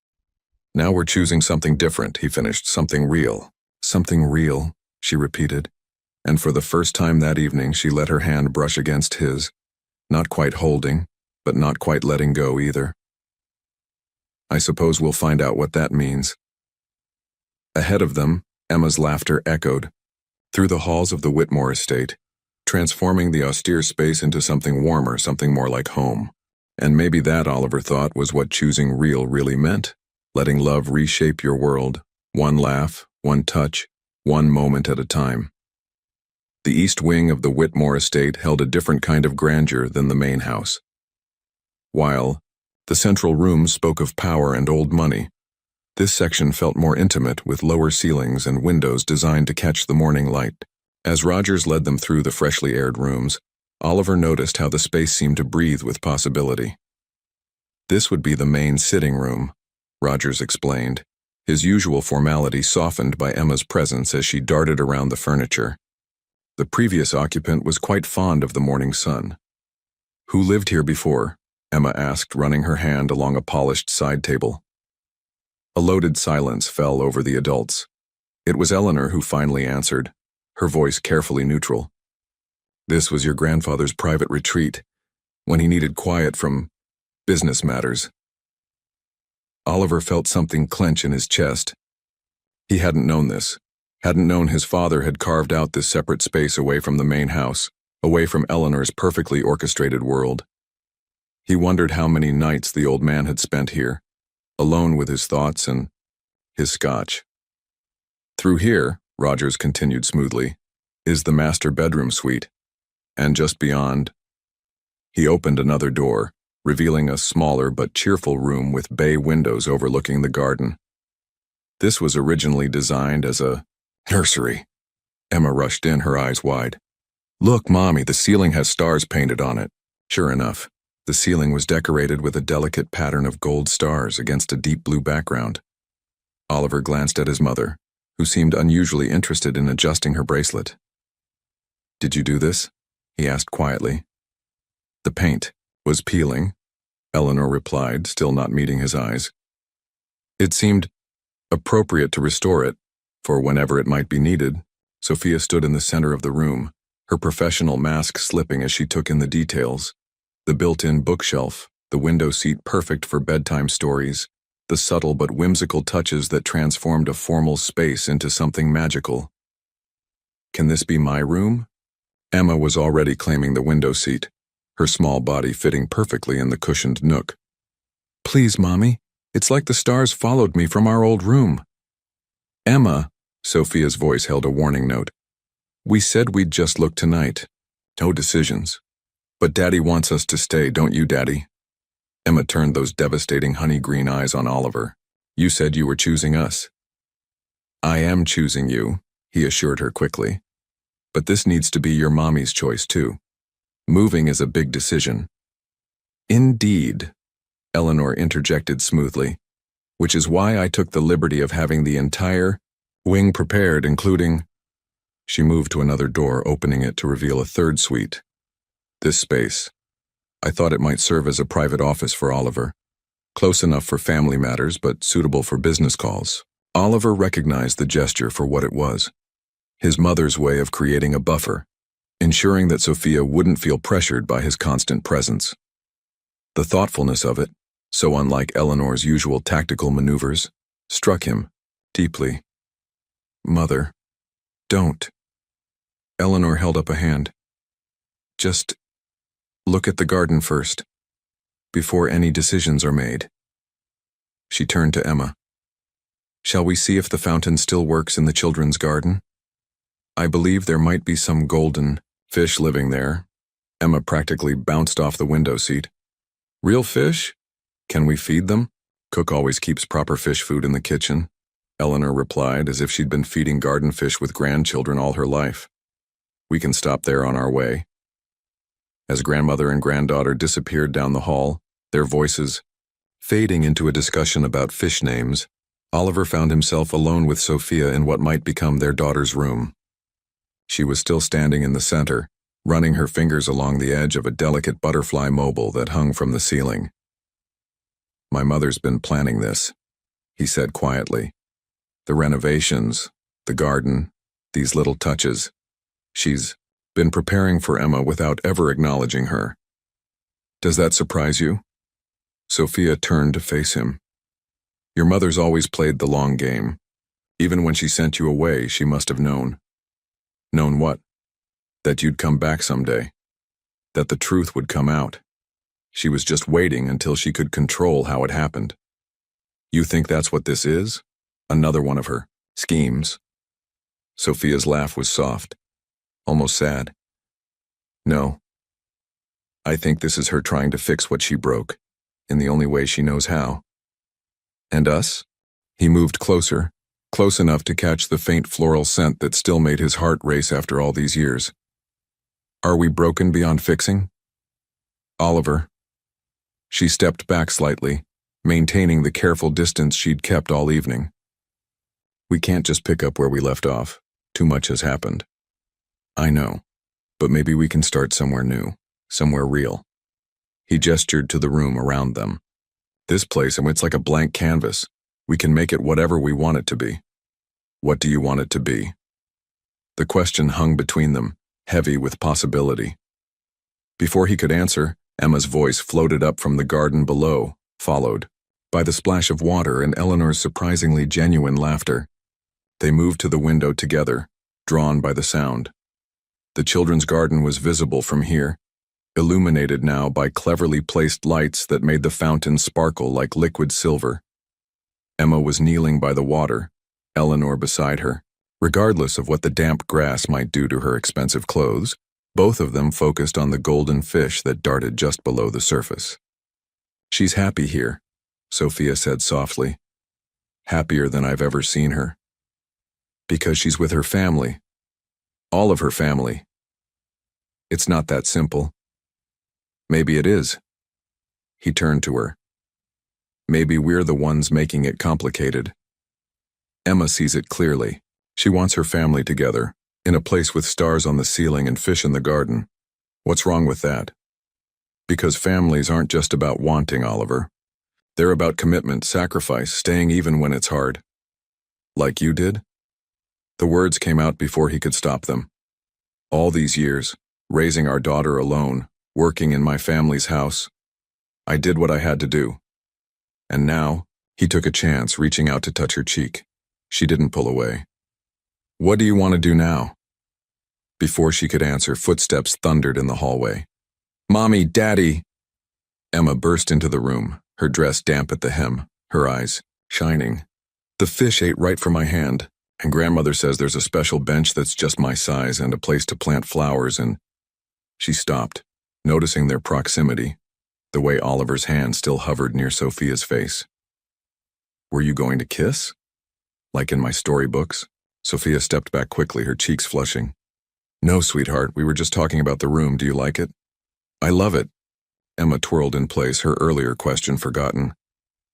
we're choosing something different," he finished. "Something real." "Something real," she repeated. And for the first time that evening she let her hand brush against his, not quite holding, but not quite letting go either. "I suppose we'll find out what that means." Ahead of them, Emma's laughter echoed through the halls of the Whitmore estate, transforming the austere space into something warmer, something more like home. And maybe that, Oliver thought, was what choosing real really meant, letting love reshape your world, one laugh, one touch, one moment at a time. The east wing of the Whitmore estate held a different kind of grandeur than the main house. While the central room spoke of power and old money, this section felt more intimate, with lower ceilings and windows designed to catch the morning light. As Rogers led them through the freshly aired rooms, Oliver noticed how the space seemed to breathe with possibility. "This would be the main sitting room," Rogers explained, his usual formality softened by Emma's presence as she darted around the furniture. The previous occupant was quite fond of the morning sun. "Who lived here before?" Emma asked, running her hand along a polished side table. A loaded silence fell over the adults. It was Eleanor who finally answered, her voice carefully neutral. "This was your grandfather's private retreat, when he needed quiet from business matters." Oliver felt something clench in his chest. He hadn't known this, hadn't known his father had carved out this separate space away from the main house, away from Eleanor's perfectly orchestrated world. He wondered how many nights the old man had spent here, alone with his thoughts and his scotch. "Through here," Rogers continued smoothly, "is the master bedroom suite, and just beyond." He opened another door, revealing a smaller but cheerful room with bay windows overlooking the garden. This was originally designed as a nursery. Emma rushed in, her eyes wide. "Look, Mommy, the ceiling has stars painted on it." Sure enough, the ceiling was decorated with a delicate pattern of gold stars against a deep blue background. Oliver glanced at his mother, who seemed unusually interested in adjusting her bracelet. "Did you do this?" he asked quietly. "The paint was peeling," Eleanor replied, still not meeting his eyes. "It seemed appropriate to restore it, for whenever it might be needed." Sophia stood in the center of the room, her professional mask slipping as she took in the details. The built-in bookshelf, the window seat perfect for bedtime stories, the subtle but whimsical touches that transformed a formal space into something magical. "Can this be my room?" Emma was already claiming the window seat, her small body fitting perfectly in the cushioned nook. "Please, Mommy, it's like the stars followed me from our old room." "Emma," Sophia's voice held a warning note. "We said we'd just look tonight. No decisions. But Daddy wants us to stay, don't you, Daddy?" Emma turned those devastating honey-green eyes on Oliver. "You said you were choosing us." "I am choosing you," he assured her quickly. "But this needs to be your mommy's choice, too. Moving is a big decision." "Indeed," Eleanor interjected smoothly, "which is why I took the liberty of having the entire wing prepared, including—" She moved to another door, opening it to reveal a third suite. "This space. I thought it might serve as a private office for Oliver. Close enough for family matters, but suitable for business calls." Oliver recognized the gesture for what it was. His mother's way of creating a buffer, ensuring that Sophia wouldn't feel pressured by his constant presence. The thoughtfulness of it, so unlike Eleanor's usual tactical maneuvers, struck him deeply. "Mother, don't." Eleanor held up a hand. "Just look at the garden first, before any decisions are made." She turned to Emma. Shall we see if the fountain still works in the children's garden? I believe there might be some golden fish living there. Emma practically bounced off the window seat. Real fish? Can we feed them? Cook always keeps proper fish food in the kitchen, Eleanor replied, as if she'd been feeding garden fish with grandchildren all her life. We can stop there on our way. As grandmother and granddaughter disappeared down the hall, their voices fading into a discussion about fish names, Oliver found himself alone with Sophia in what might become their daughter's room. She was still standing in the center, running her fingers along the edge of a delicate butterfly mobile that hung from the ceiling. My mother's been planning this, he said quietly. The renovations, the garden, these little touches. She's been preparing for Emma without ever acknowledging her. Does that surprise you? Sophia turned to face him. Your mother's always played the long game. Even when she sent you away, she must have known. Known what? That you'd come back someday. That the truth would come out. She was just waiting until she could control how it happened. You think that's what this is? Another one of her schemes? Sophia's laugh was soft, almost sad. No. I think this is her trying to fix what she broke, in the only way she knows how. And us? He moved closer, close enough to catch the faint floral scent that still made his heart race after all these years. Are we broken beyond fixing? Oliver. She stepped back slightly, maintaining the careful distance she'd kept all evening. We can't just pick up where we left off. Too much has happened. I know, but maybe we can start somewhere new, somewhere real. He gestured to the room around them. This place, it's like a blank canvas. We can make it whatever we want it to be. What do you want it to be? The question hung between them, heavy with possibility. Before he could answer, Emma's voice floated up from the garden below, followed by the splash of water and Eleanor's surprisingly genuine laughter. They moved to the window together, drawn by the sound. The children's garden was visible from here, illuminated now by cleverly placed lights that made the fountain sparkle like liquid silver. Emma was kneeling by the water, Eleanor beside her. Regardless of what the damp grass might do to her expensive clothes, both of them focused on the golden fish that darted just below the surface. She's happy here, Sophia said softly. Happier than I've ever seen her. Because she's with her family. All of her family. It's not that simple. Maybe it is. He turned to her. Maybe we're the ones making it complicated. Emma sees it clearly. She wants her family together, in a place with stars on the ceiling and fish in the garden. What's wrong with that? Because families aren't just about wanting, Oliver. They're about commitment, sacrifice, staying even when it's hard. Like you did? The words came out before he could stop them. All these years, raising our daughter alone, working in my family's house. I did what I had to do. And now, he took a chance, reaching out to touch her cheek. She didn't pull away. What do you want to do now? Before she could answer, footsteps thundered in the hallway. Mommy, Daddy! Emma burst into the room, her dress damp at the hem, her eyes shining. The fish ate right from my hand, and grandmother says there's a special bench that's just my size and a place to plant flowers and... She stopped, noticing their proximity, the way Oliver's hand still hovered near Sophia's face. Were you going to kiss? Like in my storybooks? Sophia stepped back quickly, her cheeks flushing. No, sweetheart, we were just talking about the room. Do you like it? I love it. Emma twirled in place, her earlier question forgotten.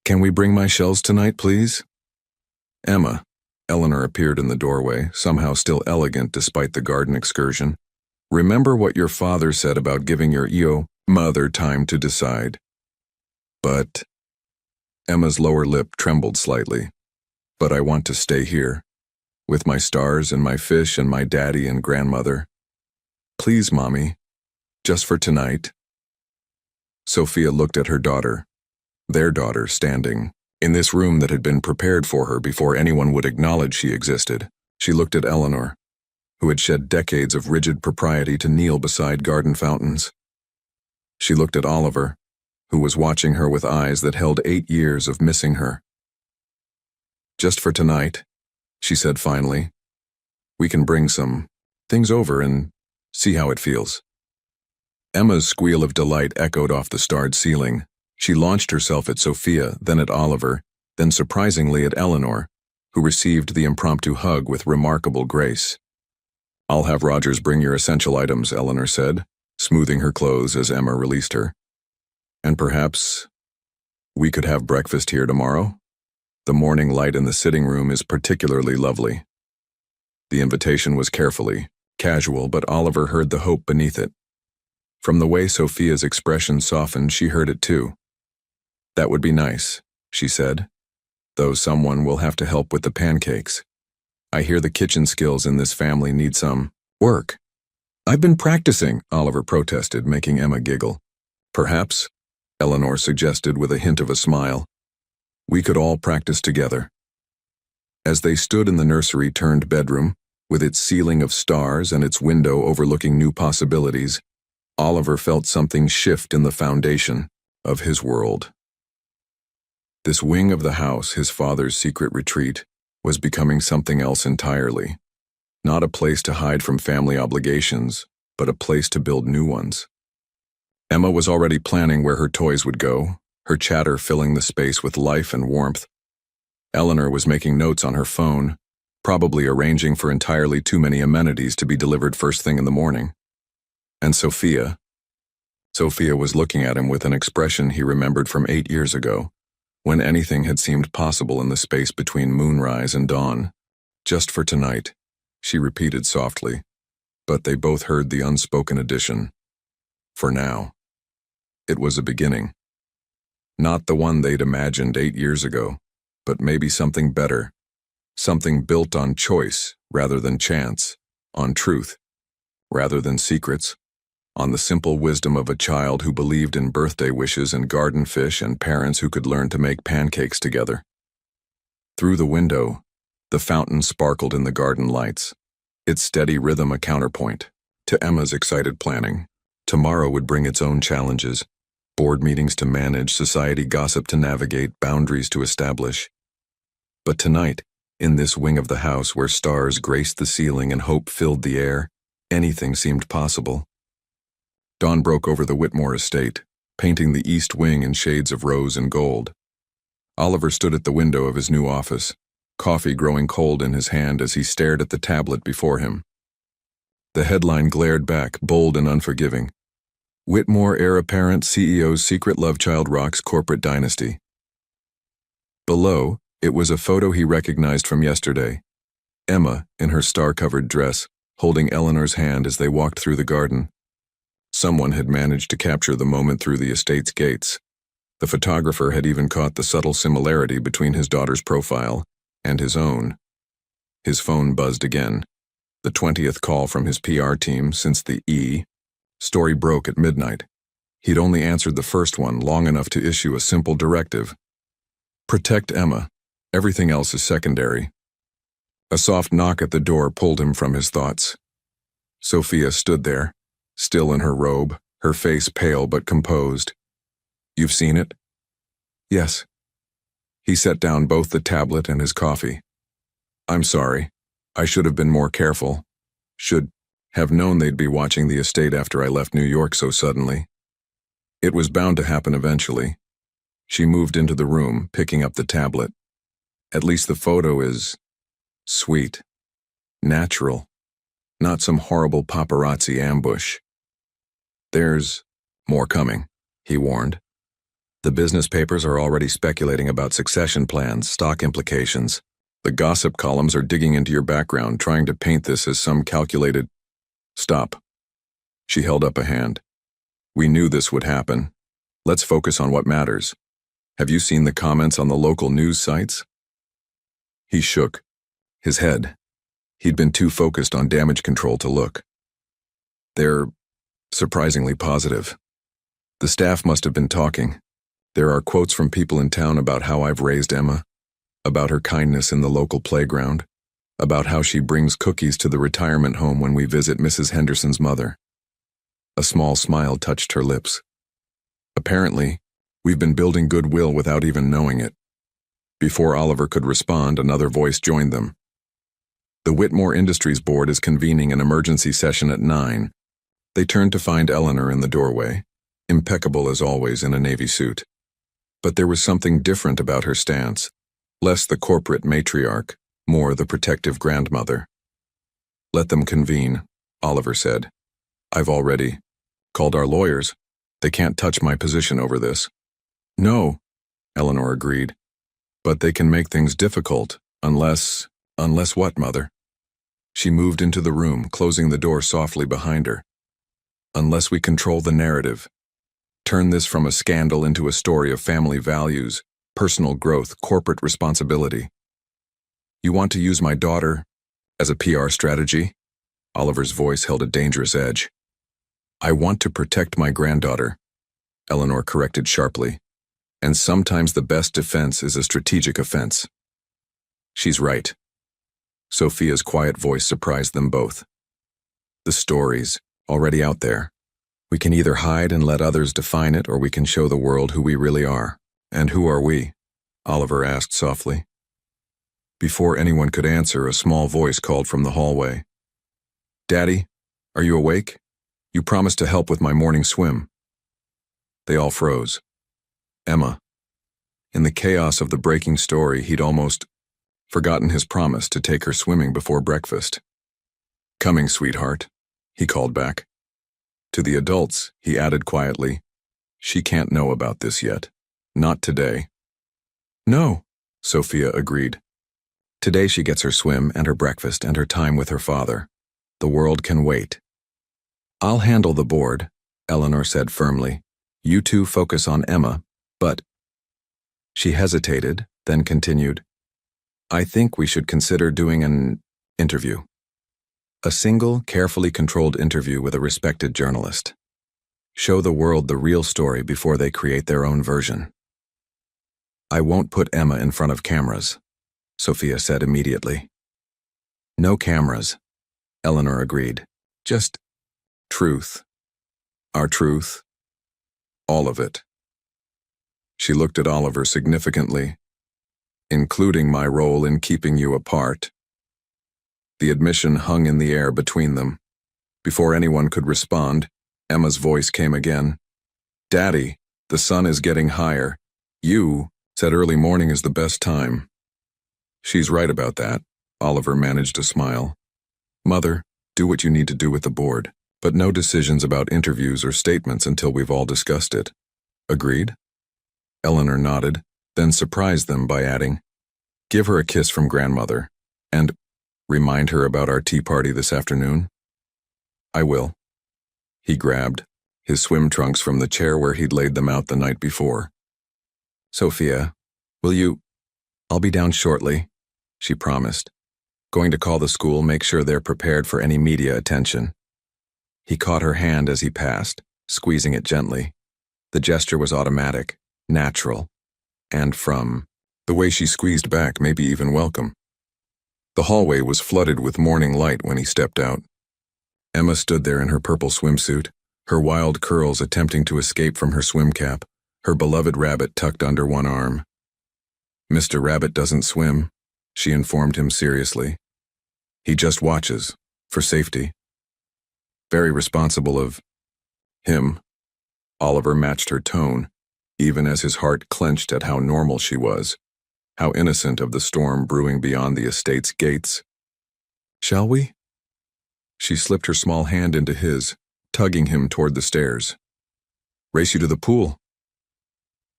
Can we bring my shells tonight, please? Emma. Eleanor appeared in the doorway, somehow still elegant despite the garden excursion. Remember what your father said about giving your mother time to decide. But... Emma's lower lip trembled slightly. But I want to stay here. With my stars and my fish and my daddy and grandmother. Please, Mommy. Just for tonight. Sophia looked at her daughter. Their daughter standing in this room that had been prepared for her before anyone would acknowledge she existed. She looked at Eleanor, who had shed decades of rigid propriety to kneel beside garden fountains. She looked at Oliver, who was watching her with eyes that held 8 years of missing her. Just for tonight, she said finally. We can bring some things over and see how it feels. Emma's squeal of delight echoed off the starred ceiling. She launched herself at Sophia, then at Oliver, then surprisingly at Eleanor, who received the impromptu hug with remarkable grace. I'll have Rogers bring your essential items, Eleanor said, smoothing her clothes as Emma released her. And perhaps we could have breakfast here tomorrow? The morning light in the sitting room is particularly lovely. The invitation was carefully casual, but Oliver heard the hope beneath it. From the way Sophia's expression softened, she heard it too. That would be nice, she said, though someone will have to help with the pancakes. I hear the kitchen skills in this family need some work. I've been practicing, Oliver protested, making Emma giggle. Perhaps, Eleanor suggested with a hint of a smile, we could all practice together. As they stood in the nursery-turned bedroom, with its ceiling of stars and its window overlooking new possibilities, Oliver felt something shift in the foundation of his world. This wing of the house, his father's secret retreat, was becoming something else entirely. Not a place to hide from family obligations, but a place to build new ones. Emma was already planning where her toys would go, her chatter filling the space with life and warmth. Eleanor was making notes on her phone, probably arranging for entirely too many amenities to be delivered first thing in the morning. And Sophia was looking at him with an expression he remembered from 8 years ago, when anything had seemed possible in the space between moonrise and dawn. Just for tonight, she repeated softly, but they both heard the unspoken addition. For now. It was a beginning. Not the one they'd imagined 8 years ago, but maybe something better. Something built on choice rather than chance, on truth rather than secrets, on the simple wisdom of a child who believed in birthday wishes and garden fish and parents who could learn to make pancakes together. Through the window, the fountain sparkled in the garden lights, its steady rhythm a counterpoint to Emma's excited planning. Tomorrow would bring its own challenges, board meetings to manage, society gossip to navigate, boundaries to establish. But tonight, in this wing of the house where stars graced the ceiling and hope filled the air, anything seemed possible. Dawn broke over the Whitmore estate, painting the east wing in shades of rose and gold. Oliver stood at the window of his new office, coffee growing cold in his hand as he stared at the tablet before him. The headline glared back, bold and unforgiving. Whitmore heir apparent CEO's secret love child rocks corporate dynasty. Below, it was a photo he recognized from yesterday. Emma, in her star-covered dress, holding Eleanor's hand as they walked through the garden. Someone had managed to capture the moment through the estate's gates. The photographer had even caught the subtle similarity between his daughter's profile and his own. His phone buzzed again. The 20th call from his PR team since the story broke at midnight. He'd only answered the first one long enough to issue a simple directive. Protect Emma. Everything else is secondary. A soft knock at the door pulled him from his thoughts. Sophia stood there, still in her robe, her face pale but composed. You've seen it? Yes. He set down both the tablet and his coffee. I'm sorry. I should have been more careful. Should have known they'd be watching the estate after I left New York so suddenly. It was bound to happen eventually. She moved into the room, picking up the tablet. At least the photo is sweet, natural, not some horrible paparazzi ambush. There's more coming, he warned. The business papers are already speculating about succession plans, stock implications. The gossip columns are digging into your background, trying to paint this as some calculated... Stop. She held up a hand. We knew this would happen. Let's focus on what matters. Have you seen the comments on the local news sites? He shook his head. He'd been too focused on damage control to look. They're surprisingly positive. The staff must have been talking. There are quotes from people in town about how I've raised Emma, about her kindness in the local playground, about how she brings cookies to the retirement home when we visit Mrs. Henderson's mother. A small smile touched her lips. Apparently, we've been building goodwill without even knowing it. Before Oliver could respond, another voice joined them. The Whitmore Industries Board is convening an emergency session at 9. They turned to find Eleanor in the doorway, impeccable as always in a navy suit. But there was something different about her stance, less the corporate matriarch, more the protective grandmother. "Let them convene," Oliver said. "I've already called our lawyers. They can't touch my position over this." "No," Eleanor agreed. "But they can make things difficult, unless what, Mother?" She moved into the room, closing the door softly behind her. "Unless we control the narrative. Turn this from a scandal into a story of family values, personal growth, corporate responsibility. You want to use my daughter as a PR strategy?" Oliver's voice held a dangerous edge. "I want to protect my granddaughter," Eleanor corrected sharply. "And sometimes the best defense is a strategic offense." "She's right." Sophia's quiet voice surprised them both. "The story's already out there. We can either hide and let others define it, or we can show the world who we really are." "And who are we?" Oliver asked softly. Before anyone could answer, a small voice called from the hallway. "Daddy, are you awake? You promised to help with my morning swim." They all froze. Emma. In the chaos of the breaking story, he'd almost forgotten his promise to take her swimming before breakfast. "Coming, sweetheart," he called back. To the adults, he added quietly, "She can't know about this yet. Not today." "No," Sophia agreed. "Today she gets her swim and her breakfast and her time with her father. The world can wait." "I'll handle the board," Eleanor said firmly. "You two focus on Emma, but—" She hesitated, then continued, "I think we should consider doing an interview. A single, carefully controlled interview with a respected journalist. Show the world the real story before they create their own version." "I won't put Emma in front of cameras," Sophia said immediately. "No cameras," Eleanor agreed. "Just truth. Our truth. All of it." She looked at Oliver significantly. "Including my role in keeping you apart." The admission hung in the air between them. Before anyone could respond, Emma's voice came again. "Daddy, the sun is getting higher. You said early morning is the best time." "She's right about that," Oliver managed to smile. "Mother, do what you need to do with the board, but no decisions about interviews or statements until we've all discussed it. Agreed?" Eleanor nodded, then surprised them by adding, "Give her a kiss from grandmother, and remind her about our tea party this afternoon." "I will." He grabbed his swim trunks from the chair where he'd laid them out the night before. "Sophia, will you—" "I'll be down shortly," she promised. "Going to call the school, make sure they're prepared for any media attention." He caught her hand as he passed, squeezing it gently. The gesture was automatic, natural, and from the way she squeezed back, maybe even welcome. The hallway was flooded with morning light when he stepped out. Emma stood there in her purple swimsuit, her wild curls attempting to escape from her swim cap, her beloved rabbit tucked under one arm. "Mr. Rabbit doesn't swim," she informed him seriously. "He just watches, for safety." "Very responsible of him." Oliver matched her tone, even as his heart clenched at how normal she was, how innocent of the storm brewing beyond the estate's gates. "Shall we?" She slipped her small hand into his, tugging him toward the stairs. "Race you to the pool."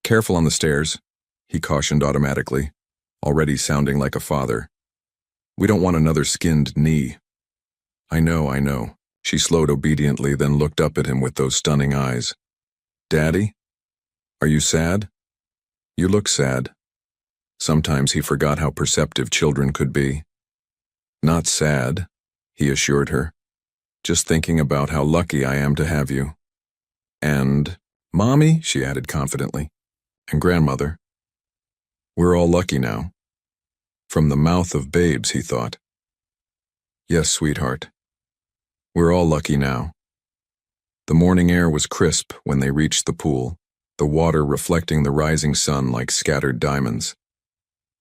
"Careful on the stairs," he cautioned automatically, already sounding like a father. "We don't want another skinned knee." I know. She slowed obediently, then looked up at him with those stunning eyes. "Daddy? Are you sad?" "You look sad." Sometimes he forgot how perceptive children could be. "Not sad," he assured her. "Just thinking about how lucky I am to have you." "And Mommy," she added confidently. "And Grandmother. We're all lucky now." From the mouth of babes, he thought. "Yes, sweetheart. We're all lucky now." The morning air was crisp when they reached the pool, the water reflecting the rising sun like scattered diamonds.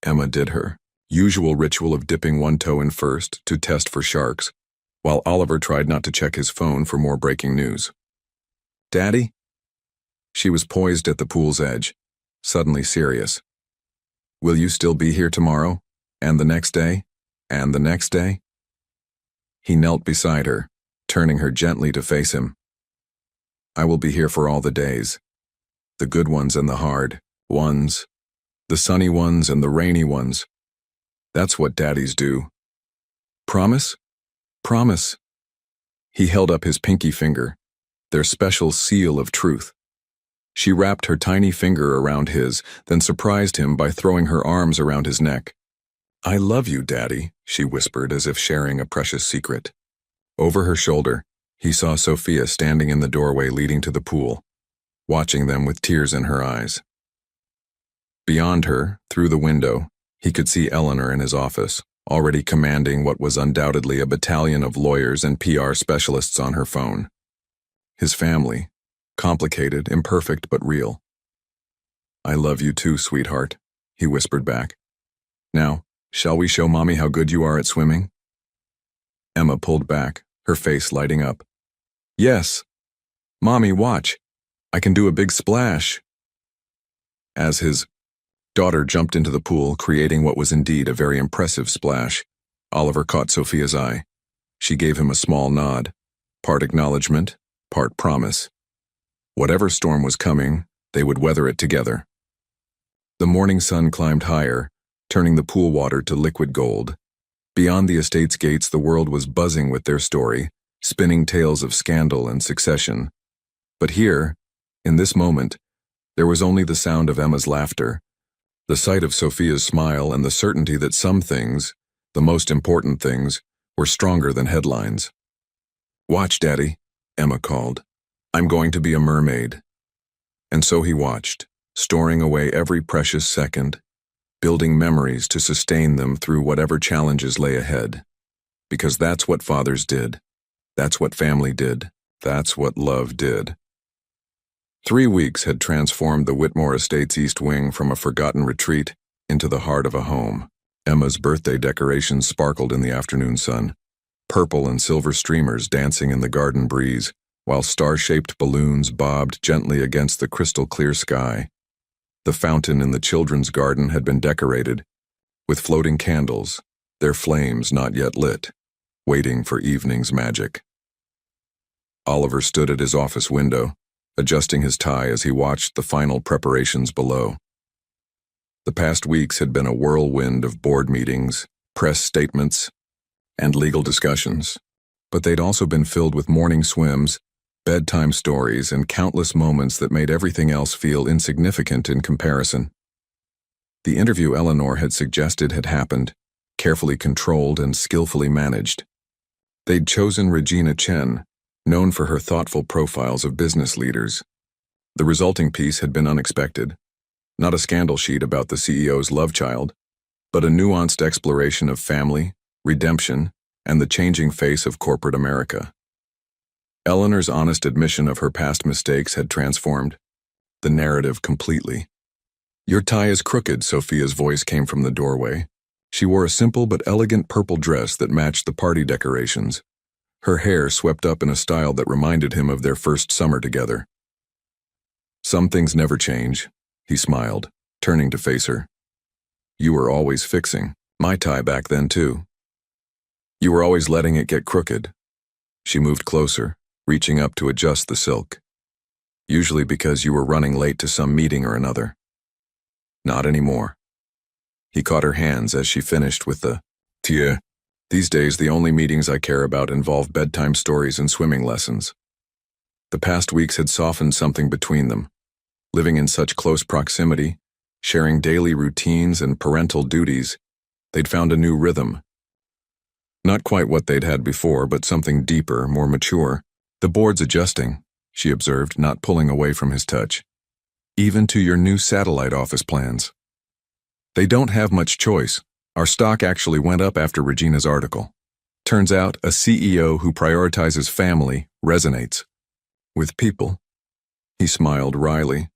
Emma did her usual ritual of dipping one toe in first to test for sharks, while Oliver tried not to check his phone for more breaking news. "Daddy?" She was poised at the pool's edge, suddenly serious. "Will you still be here tomorrow? And the next day? And the next day?" He knelt beside her, turning her gently to face him. "I will be here for all the days. The good ones and the hard ones. The sunny ones and the rainy ones. That's what daddies do. Promise? Promise." He held up his pinky finger, their special seal of truth. She wrapped her tiny finger around his, then surprised him by throwing her arms around his neck. "I love you, Daddy," she whispered as if sharing a precious secret. Over her shoulder, he saw Sophia standing in the doorway leading to the pool, watching them with tears in her eyes. Beyond her, through the window, he could see Eleanor in his office, already commanding what was undoubtedly a battalion of lawyers and PR specialists on her phone. His family, complicated, imperfect, but real. "I love you too, sweetheart," he whispered back. "Now, shall we show Mommy how good you are at swimming?" Emma pulled back, her face lighting up. "Yes. Mommy, watch. I can do a big splash." As his daughter jumped into the pool, creating what was indeed a very impressive splash, Oliver caught Sophia's eye. She gave him a small nod, part acknowledgement, part promise. Whatever storm was coming, they would weather it together. The morning sun climbed higher, turning the pool water to liquid gold. Beyond the estate's gates, the world was buzzing with their story, spinning tales of scandal and succession. But here, in this moment, there was only the sound of Emma's laughter, the sight of Sophia's smile, and the certainty that some things, the most important things, were stronger than headlines. "Watch, Daddy," Emma called. "I'm going to be a mermaid." And so he watched, storing away every precious second, building memories to sustain them through whatever challenges lay ahead. Because that's what fathers did. That's what family did. That's what love did. 3 weeks had transformed the Whitmore Estate's East Wing from a forgotten retreat into the heart of a home. Emma's birthday decorations sparkled in the afternoon sun, purple and silver streamers dancing in the garden breeze, while star-shaped balloons bobbed gently against the crystal-clear sky. The fountain in the children's garden had been decorated with floating candles, their flames not yet lit, waiting for evening's magic. Oliver stood at his office window, adjusting his tie as he watched the final preparations below. The past weeks had been a whirlwind of board meetings, press statements, and legal discussions, but they'd also been filled with morning swims, bedtime stories, and countless moments that made everything else feel insignificant in comparison. The interview Eleanor had suggested had happened, carefully controlled and skillfully managed. They'd chosen Regina Chen, known for her thoughtful profiles of business leaders. The resulting piece had been unexpected. Not a scandal sheet about the CEO's love child, but a nuanced exploration of family, redemption, and the changing face of corporate America. Eleanor's honest admission of her past mistakes had transformed the narrative completely. "Your tie is crooked," Sophia's voice came from the doorway. She wore a simple but elegant purple dress that matched the party decorations, her hair swept up in a style that reminded him of their first summer together. "Some things never change," he smiled, turning to face her. "You were always fixing my tie back then, too. You were always letting it get crooked." She moved closer, reaching up to adjust the silk. "Usually because you were running late to some meeting or another. Not anymore." He caught her hands as she finished with the, "Tia, these days the only meetings I care about involve bedtime stories and swimming lessons." The past weeks had softened something between them. Living in such close proximity, sharing daily routines and parental duties, they'd found a new rhythm. Not quite what they'd had before, but something deeper, more mature. "The board's adjusting," she observed, not pulling away from his touch. "Even to your new satellite office plans. They don't have much choice. Our stock actually went up after Regina's article. Turns out a CEO who prioritizes family resonates with people." He smiled wryly.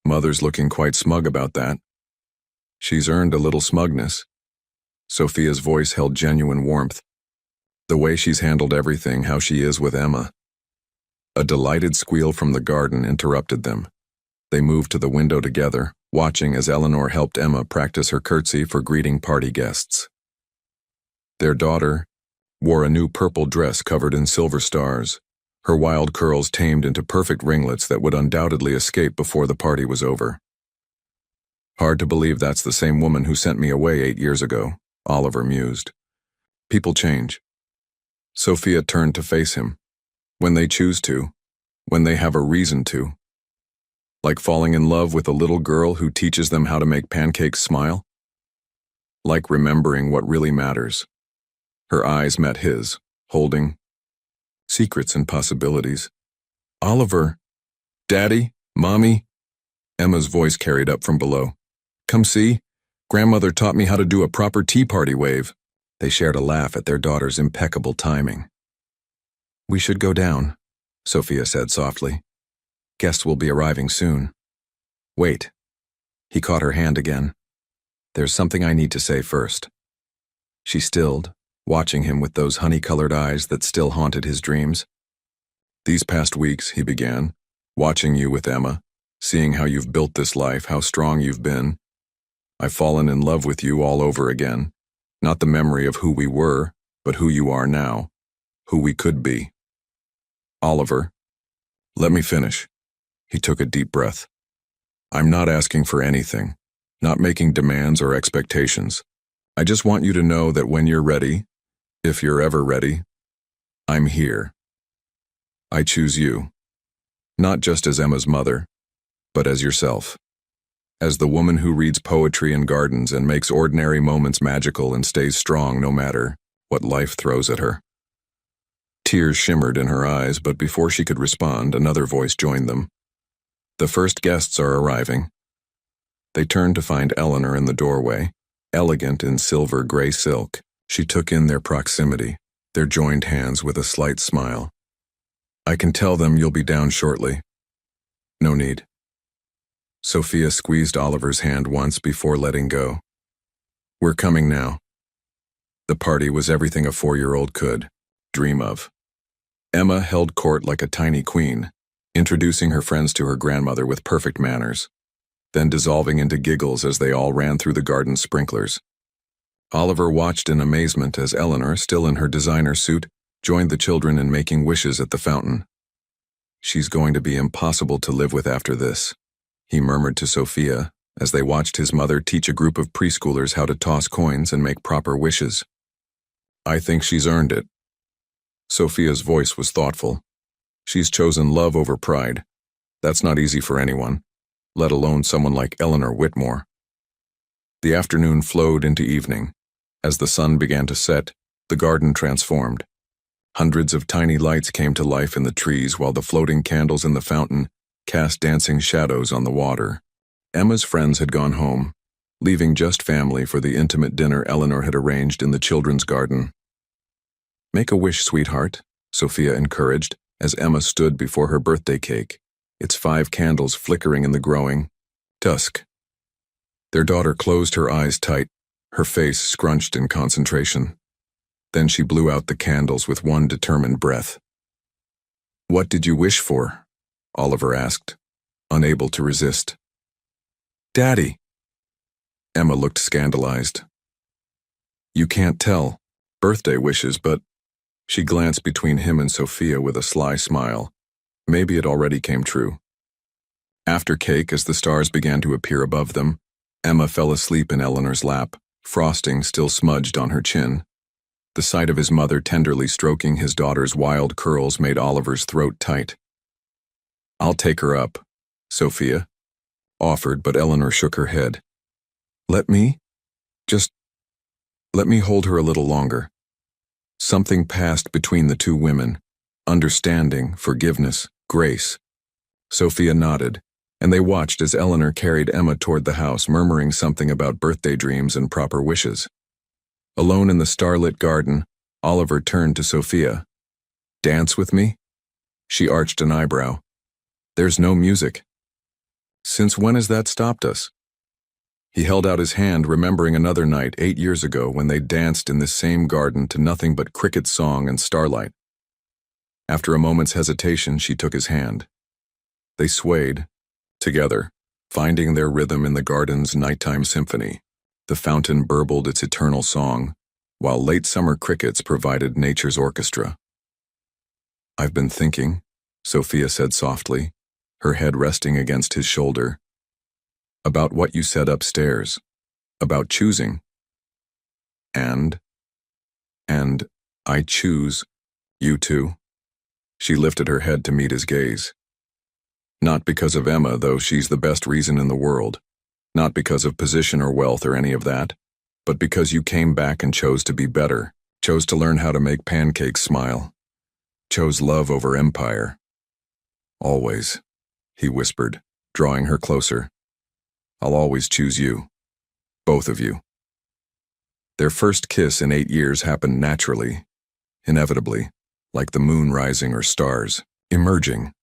"Mother's looking quite smug about that." She's earned a little smugness. Sophia's voice held genuine warmth. The way she's handled everything, how she is with Emma. A delighted squeal from the garden interrupted them. They moved to the window together, watching as Eleanor helped Emma practice her curtsy for greeting party guests. Their daughter wore a new purple dress covered in silver stars, her wild curls tamed into perfect ringlets that would undoubtedly escape before the party was over. Hard to believe that's the same woman who sent me away 8 years ago, Oliver mused. People change. Sophia turned to face him. When they choose to, when they have a reason to. Like falling in love with a little girl who teaches them how to make pancakes smile? Like remembering what really matters. Her eyes met his, holding secrets and possibilities. Oliver, Daddy, Mommy, Emma's voice carried up from below. Come see, Grandmother taught me how to do a proper tea party wave. They shared a laugh at their daughter's impeccable timing. We should go down, Sophia said softly. Guests will be arriving soon. Wait. He caught her hand again. There's something I need to say first. She stilled, watching him with those honey-colored eyes that still haunted his dreams. These past weeks, he began, watching you with Emma, seeing how you've built this life, how strong you've been. I've fallen in love with you all over again. Not the memory of who we were, but who you are now, who we could be. Oliver, let me finish. He took a deep breath. I'm not asking for anything, not making demands or expectations. I just want you to know that when you're ready, if you're ever ready, I'm here. I choose you, not just as Emma's mother, but as yourself. As the woman who reads poetry in gardens and makes ordinary moments magical and stays strong no matter what life throws at her. Tears shimmered in her eyes, but before she could respond, another voice joined them. The first guests are arriving. They turned to find Eleanor in the doorway, elegant in silver gray silk. She took in their proximity, their joined hands with a slight smile. I can tell them you'll be down shortly. No need. Sophia squeezed Oliver's hand once before letting go. We're coming now. The party was everything a 4-year-old could dream of. Emma held court like a tiny queen, introducing her friends to her grandmother with perfect manners, then dissolving into giggles as they all ran through the garden sprinklers. Oliver watched in amazement as Eleanor, still in her designer suit, joined the children in making wishes at the fountain. She's going to be impossible to live with after this, he murmured to Sophia as they watched his mother teach a group of preschoolers how to toss coins and make proper wishes. I think she's earned it. Sophia's voice was thoughtful. She's chosen love over pride. That's not easy for anyone, let alone someone like Eleanor Whitmore. The afternoon flowed into evening. As the sun began to set, the garden transformed. Hundreds of tiny lights came to life in the trees while the floating candles in the fountain cast dancing shadows on the water. Emma's friends had gone home, leaving just family for the intimate dinner Eleanor had arranged in the children's garden. Make a wish, sweetheart, Sophia encouraged as Emma stood before her birthday cake, its 5 candles flickering in the growing dusk. Their daughter closed her eyes tight, her face scrunched in concentration. Then she blew out the candles with one determined breath. What did you wish for? Oliver asked, unable to resist. Daddy. Emma looked scandalized. You can't tell. Birthday wishes, but... She glanced between him and Sophia with a sly smile. Maybe it already came true. After cake, as the stars began to appear above them, Emma fell asleep in Eleanor's lap, frosting still smudged on her chin. The sight of his mother tenderly stroking his daughter's wild curls made Oliver's throat tight. I'll take her up, Sophia offered, but Eleanor shook her head. Let me hold her a little longer. Something passed between the two women, understanding, forgiveness, grace. Sophia nodded, and they watched as Eleanor carried Emma toward the house, murmuring something about birthday dreams and proper wishes. Alone in the starlit garden, Oliver turned to Sophia. Dance with me? She arched an eyebrow. There's no music. Since when has that stopped us? He held out his hand, remembering another night 8 years ago when they danced in this same garden to nothing but cricket song and starlight. After a moment's hesitation, she took his hand. They swayed, together, finding their rhythm in the garden's nighttime symphony. The fountain burbled its eternal song, while late summer crickets provided nature's orchestra. "I've been thinking," Sophia said softly, her head resting against his shoulder, "about what you said upstairs, about choosing. And I choose you too." She lifted her head to meet his gaze. "Not because of Emma, though she's the best reason in the world. Not because of position or wealth or any of that, but because you came back and chose to be better, chose to learn how to make pancakes smile, chose love over empire. Always," he whispered, drawing her closer. "I'll always choose you. Both of you." Their first kiss in 8 years happened naturally, inevitably, like the moon rising or stars, emerging.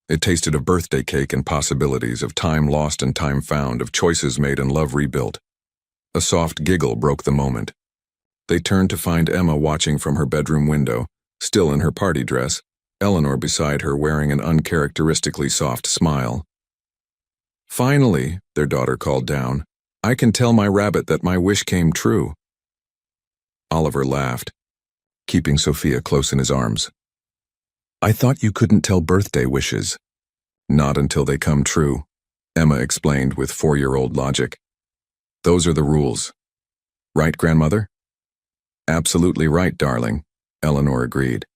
It tasted of birthday cake and possibilities, of time lost and time found, of choices made and love rebuilt. A soft giggle broke the moment. They turned to find Emma watching from her bedroom window, still in her party dress, Eleanor beside her wearing an uncharacteristically soft smile. "Finally," their daughter called down, "I can tell my rabbit that my wish came true." Oliver laughed, keeping Sophia close in his arms. "I thought you couldn't tell birthday wishes." "Not until they come true," Emma explained with 4-year-old logic. "Those are the rules. Right, grandmother?" "Absolutely right, darling," Eleanor agreed.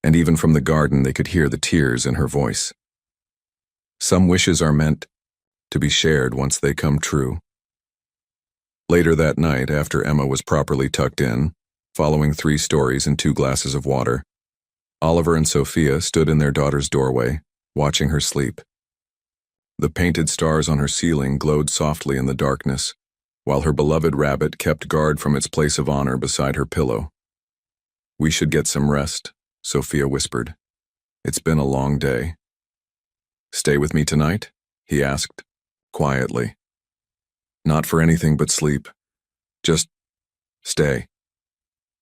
And even from the garden they could hear the tears in her voice. "Some wishes are meant to be shared once they come true." Later that night, after Emma was properly tucked in, following 3 stories and 2 glasses of water, Oliver and Sophia stood in their daughter's doorway, watching her sleep. The painted stars on her ceiling glowed softly in the darkness, while her beloved rabbit kept guard from its place of honor beside her pillow. "We should get some rest," Sophia whispered. "It's been a long day." "Stay with me tonight?" he asked, quietly. "Not for anything but sleep. Just stay."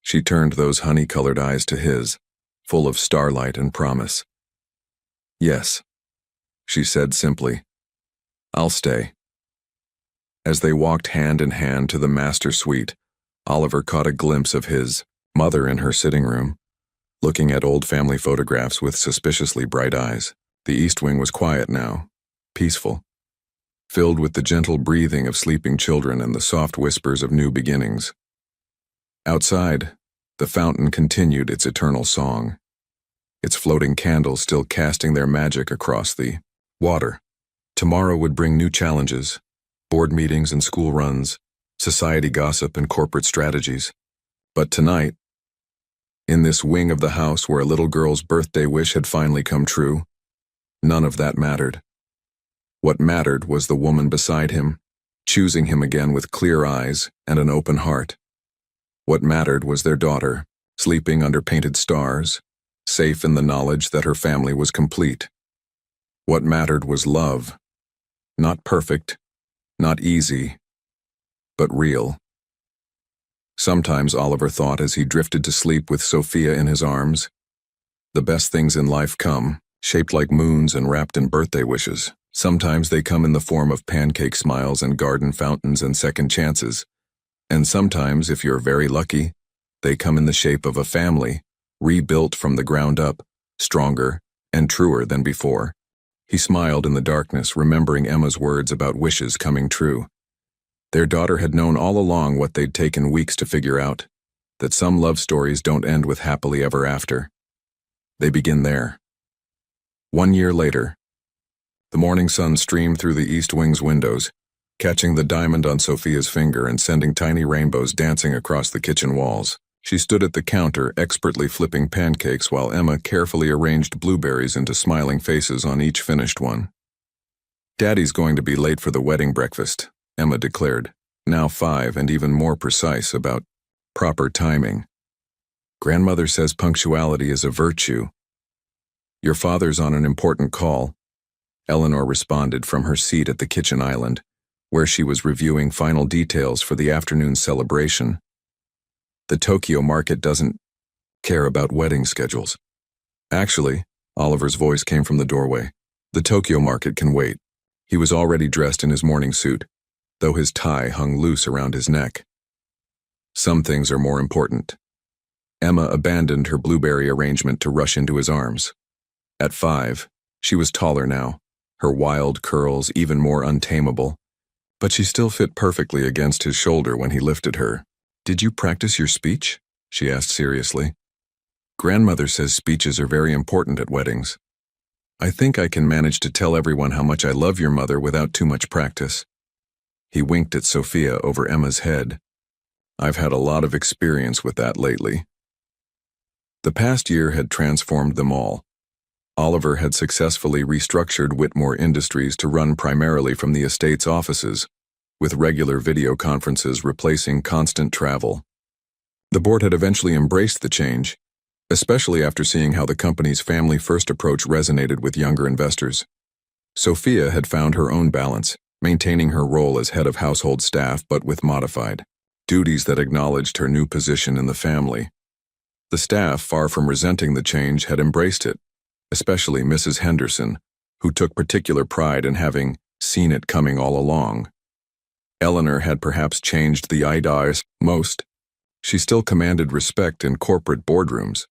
She turned those honey-colored eyes to his, full of starlight and promise. "Yes," she said simply. "I'll stay." As they walked hand in hand to the master suite, Oliver caught a glimpse of his mother in her sitting room, looking at old family photographs with suspiciously bright eyes. The East Wing was quiet now, peaceful, filled with the gentle breathing of sleeping children and the soft whispers of new beginnings. Outside, the fountain continued its eternal song, its floating candles still casting their magic across the water. Tomorrow would bring new challenges, board meetings and school runs, society gossip and corporate strategies. But tonight, in this wing of the house where a little girl's birthday wish had finally come true, none of that mattered. What mattered was the woman beside him, choosing him again with clear eyes and an open heart. What mattered was their daughter, sleeping under painted stars, safe in the knowledge that her family was complete. What mattered was love, not perfect, not easy, but real. Sometimes Oliver thought as he drifted to sleep with Sophia in his arms, the best things in life come, shaped like moons and wrapped in birthday wishes. Sometimes they come in the form of pancake smiles and garden fountains and second chances. And sometimes, if you're very lucky, they come in the shape of a family, rebuilt from the ground up, stronger and truer than before. He smiled in the darkness, remembering Emma's words about wishes coming true. Their daughter had known all along what they'd taken weeks to figure out, that some love stories don't end with happily ever after. They begin there. 1 year later, the morning sun streamed through the East Wing's windows, catching the diamond on Sophia's finger and sending tiny rainbows dancing across the kitchen walls. She stood at the counter, expertly flipping pancakes while Emma carefully arranged blueberries into smiling faces on each finished one. "Daddy's going to be late for the wedding breakfast," Emma declared, now 5 and even more precise about proper timing. "Grandmother says punctuality is a virtue." "Your father's on an important call," Eleanor responded from her seat at the kitchen island, where she was reviewing final details for the afternoon celebration. The Tokyo market doesn't care about wedding schedules. Actually, Oliver's voice came from the doorway. The Tokyo market can wait. He was already dressed in his morning suit, though his tie hung loose around his neck. Some things are more important. Emma abandoned her blueberry arrangement to rush into his arms. At 5, she was taller now, her wild curls even more untamable, but she still fit perfectly against his shoulder when he lifted her. "Did you practice your speech?" she asked seriously. "Grandmother says speeches are very important at weddings. I think I can manage to tell everyone how much I love your mother without too much practice." He winked at Sophia over Emma's head. "I've had a lot of experience with that lately." The past year had transformed them all. Oliver had successfully restructured Whitmore Industries to run primarily from the estate's offices, with regular video conferences replacing constant travel. The board had eventually embraced the change, especially after seeing how the company's family-first approach resonated with younger investors. Sophia had found her own balance, maintaining her role as head of household staff but with modified duties that acknowledged her new position in the family. The staff, far from resenting the change, had embraced it, especially Mrs. Henderson, who took particular pride in having seen it coming all along. Eleanor had perhaps changed the ideas most. She still commanded respect in corporate boardrooms,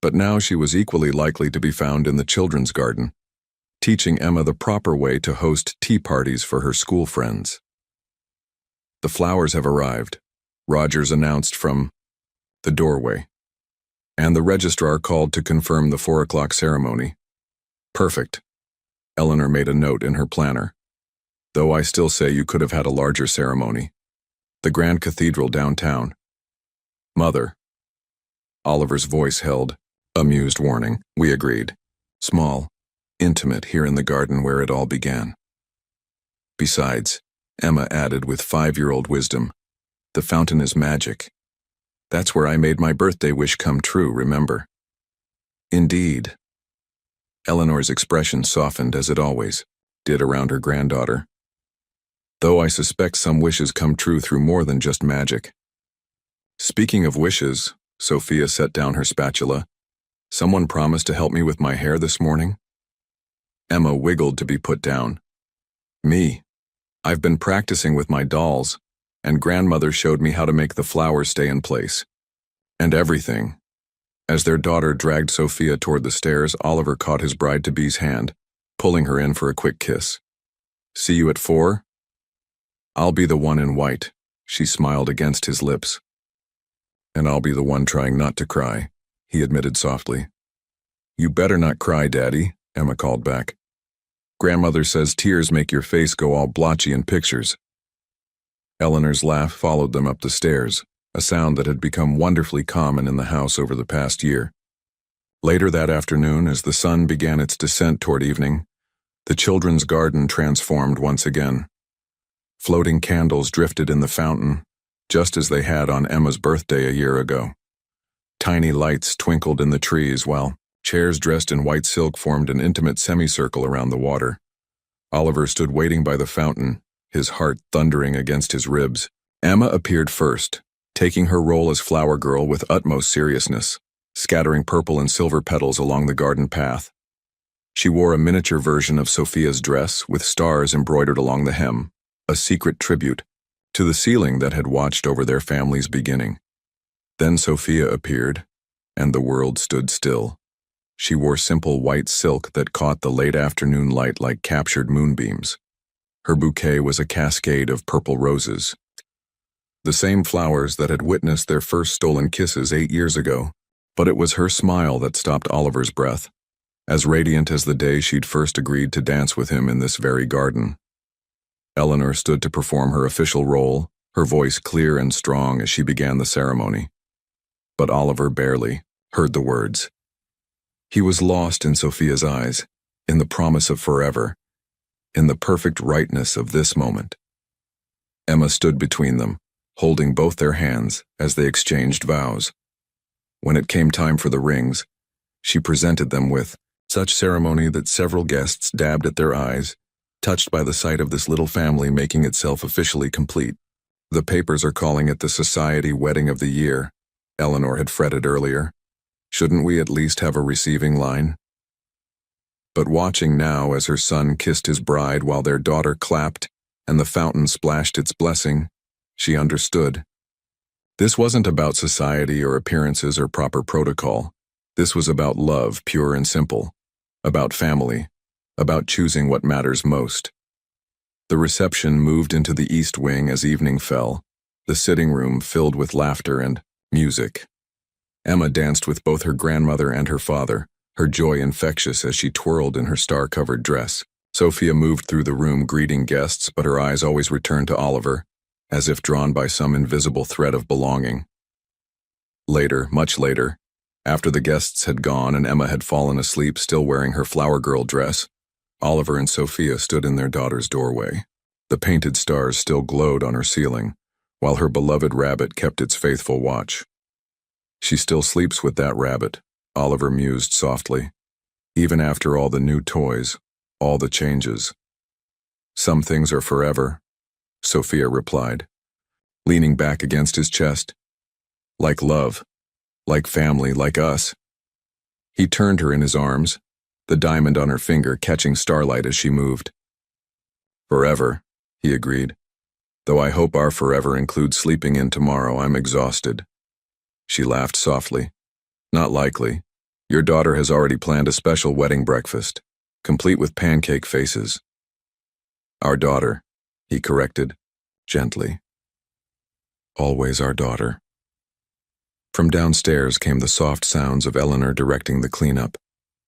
but now she was equally likely to be found in the children's garden, teaching Emma the proper way to host tea parties for her school friends. "The flowers have arrived," Rogers announced from the doorway, and the registrar called to confirm the 4 o'clock ceremony. "Perfect." Eleanor made a note in her planner. "Though I still say you could have had a larger ceremony. The Grand Cathedral downtown." "Mother." Oliver's voice held amused warning. "We agreed. Small, intimate here in the garden where it all began." "Besides," Emma added with 5-year-old wisdom, "the fountain is magic. That's where I made my birthday wish come true, remember?" "Indeed." Eleanor's expression softened as it always did around her granddaughter. "Though I suspect some wishes come true through more than just magic." "Speaking of wishes," Sophia set down her spatula, "someone promised to help me with my hair this morning." Emma wiggled to be put down. "Me. I've been practicing with my dolls, and grandmother showed me how to make the flowers stay in place. And everything." As their daughter dragged Sophia toward the stairs, Oliver caught his bride-to-be's hand, pulling her in for a quick kiss. "See you at 4? "I'll be the one in white," she smiled against his lips. "And I'll be the one trying not to cry," he admitted softly. "You better not cry, Daddy," Emma called back. "Grandmother says tears make your face go all blotchy in pictures." Eleanor's laugh followed them up the stairs, a sound that had become wonderfully common in the house over the past year. Later that afternoon, as the sun began its descent toward evening, the children's garden transformed once again. Floating candles drifted in the fountain, just as they had on Emma's birthday a year ago. Tiny lights twinkled in the trees while chairs dressed in white silk formed an intimate semicircle around the water. Oliver stood waiting by the fountain, his heart thundering against his ribs. Emma appeared first, taking her role as flower girl with utmost seriousness, scattering purple and silver petals along the garden path. She wore a miniature version of Sophia's dress with stars embroidered along the hem, a secret tribute to the ceiling that had watched over their family's beginning. Then Sophia appeared, and the world stood still. She wore simple white silk that caught the late afternoon light like captured moonbeams. Her bouquet was a cascade of purple roses, the same flowers that had witnessed their first stolen kisses 8 years ago. But it was her smile that stopped Oliver's breath, as radiant as the day she'd first agreed to dance with him in this very garden. Eleanor stood to perform her official role, her voice clear and strong as she began the ceremony. But Oliver barely heard the words. He was lost in Sophia's eyes, in the promise of forever, in the perfect rightness of this moment. Emma stood between them, holding both their hands as they exchanged vows. When it came time for the rings, she presented them with such ceremony that several guests dabbed at their eyes, touched by the sight of this little family making itself officially complete. The papers are calling it the Society Wedding of the Year, Eleanor had fretted earlier. Shouldn't we at least have a receiving line? But watching now as her son kissed his bride while their daughter clapped and the fountain splashed its blessing, she understood. This wasn't about society or appearances or proper protocol. This was about love, pure and simple. About family. About choosing what matters most. The reception moved into the east wing as evening fell, the sitting room filled with laughter and music. Emma danced with both her grandmother and her father, her joy infectious as she twirled in her star-covered dress. Sophia moved through the room greeting guests, but her eyes always returned to Oliver, as if drawn by some invisible thread of belonging. Later, much later, after the guests had gone and Emma had fallen asleep still wearing her flower girl dress, Oliver and Sophia stood in their daughter's doorway. The painted stars still glowed on her ceiling, while her beloved rabbit kept its faithful watch. She still sleeps with that rabbit, Oliver mused softly. Even after all the new toys, all the changes. Some things are forever, Sophia replied, leaning back against his chest. Like love, like family, like us. He turned her in his arms, the diamond on her finger catching starlight as she moved. Forever, he agreed. Though I hope our forever includes sleeping in tomorrow, I'm exhausted. She laughed softly. Not likely. Your daughter has already planned a special wedding breakfast, complete with pancake faces. Our daughter, he corrected, gently. Always our daughter. From downstairs came the soft sounds of Eleanor directing the cleanup,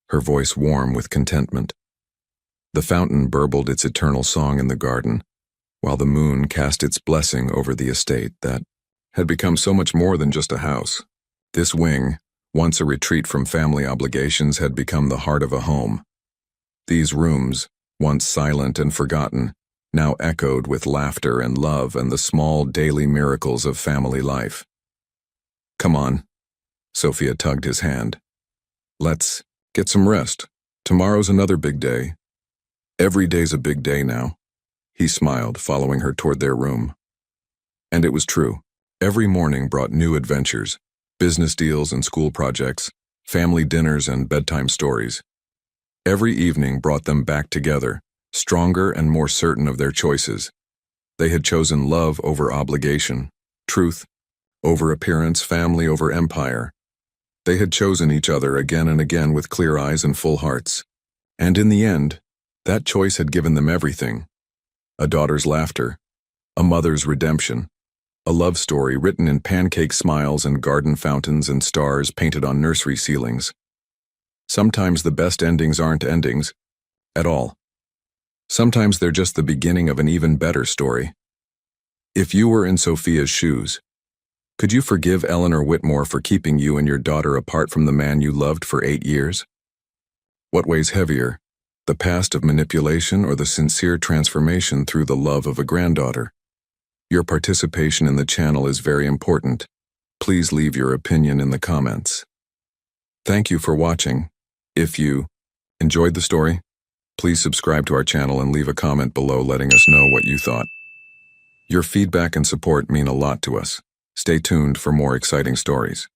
her voice warm with contentment. The fountain burbled its eternal song in the garden, while the moon cast its blessing over the estate that had become so much more than just a house. This wing, once a retreat from family obligations, had become the heart of a home. These rooms, once silent and forgotten, now echoed with laughter and love and the small daily miracles of family life. Come on, Sophia tugged his hand. Let's get some rest. Tomorrow's another big day. Every day's a big day now. He smiled, following her toward their room. And it was true. Every morning brought new adventures, business deals and school projects, family dinners and bedtime stories. Every evening brought them back together, stronger and more certain of their choices. They had chosen love over obligation, truth over appearance, family over empire. They had chosen each other again and again with clear eyes and full hearts. And in the end, that choice had given them everything. A daughter's laughter, a mother's redemption, a love story written in pancake smiles and garden fountains and stars painted on nursery ceilings. Sometimes the best endings aren't endings at all. Sometimes they're just the beginning of an even better story. If you were in Sophia's shoes, could you forgive Eleanor Whitmore for keeping you and your daughter apart from the man you loved for 8 years? What weighs heavier, the past of manipulation or the sincere transformation through the love of a granddaughter? Your participation in the channel is very important. Please leave your opinion in the comments. Thank you for watching. If you enjoyed the story, please subscribe to our channel and leave a comment below letting us know what you thought. Your feedback and support mean a lot to us. Stay tuned for more exciting stories.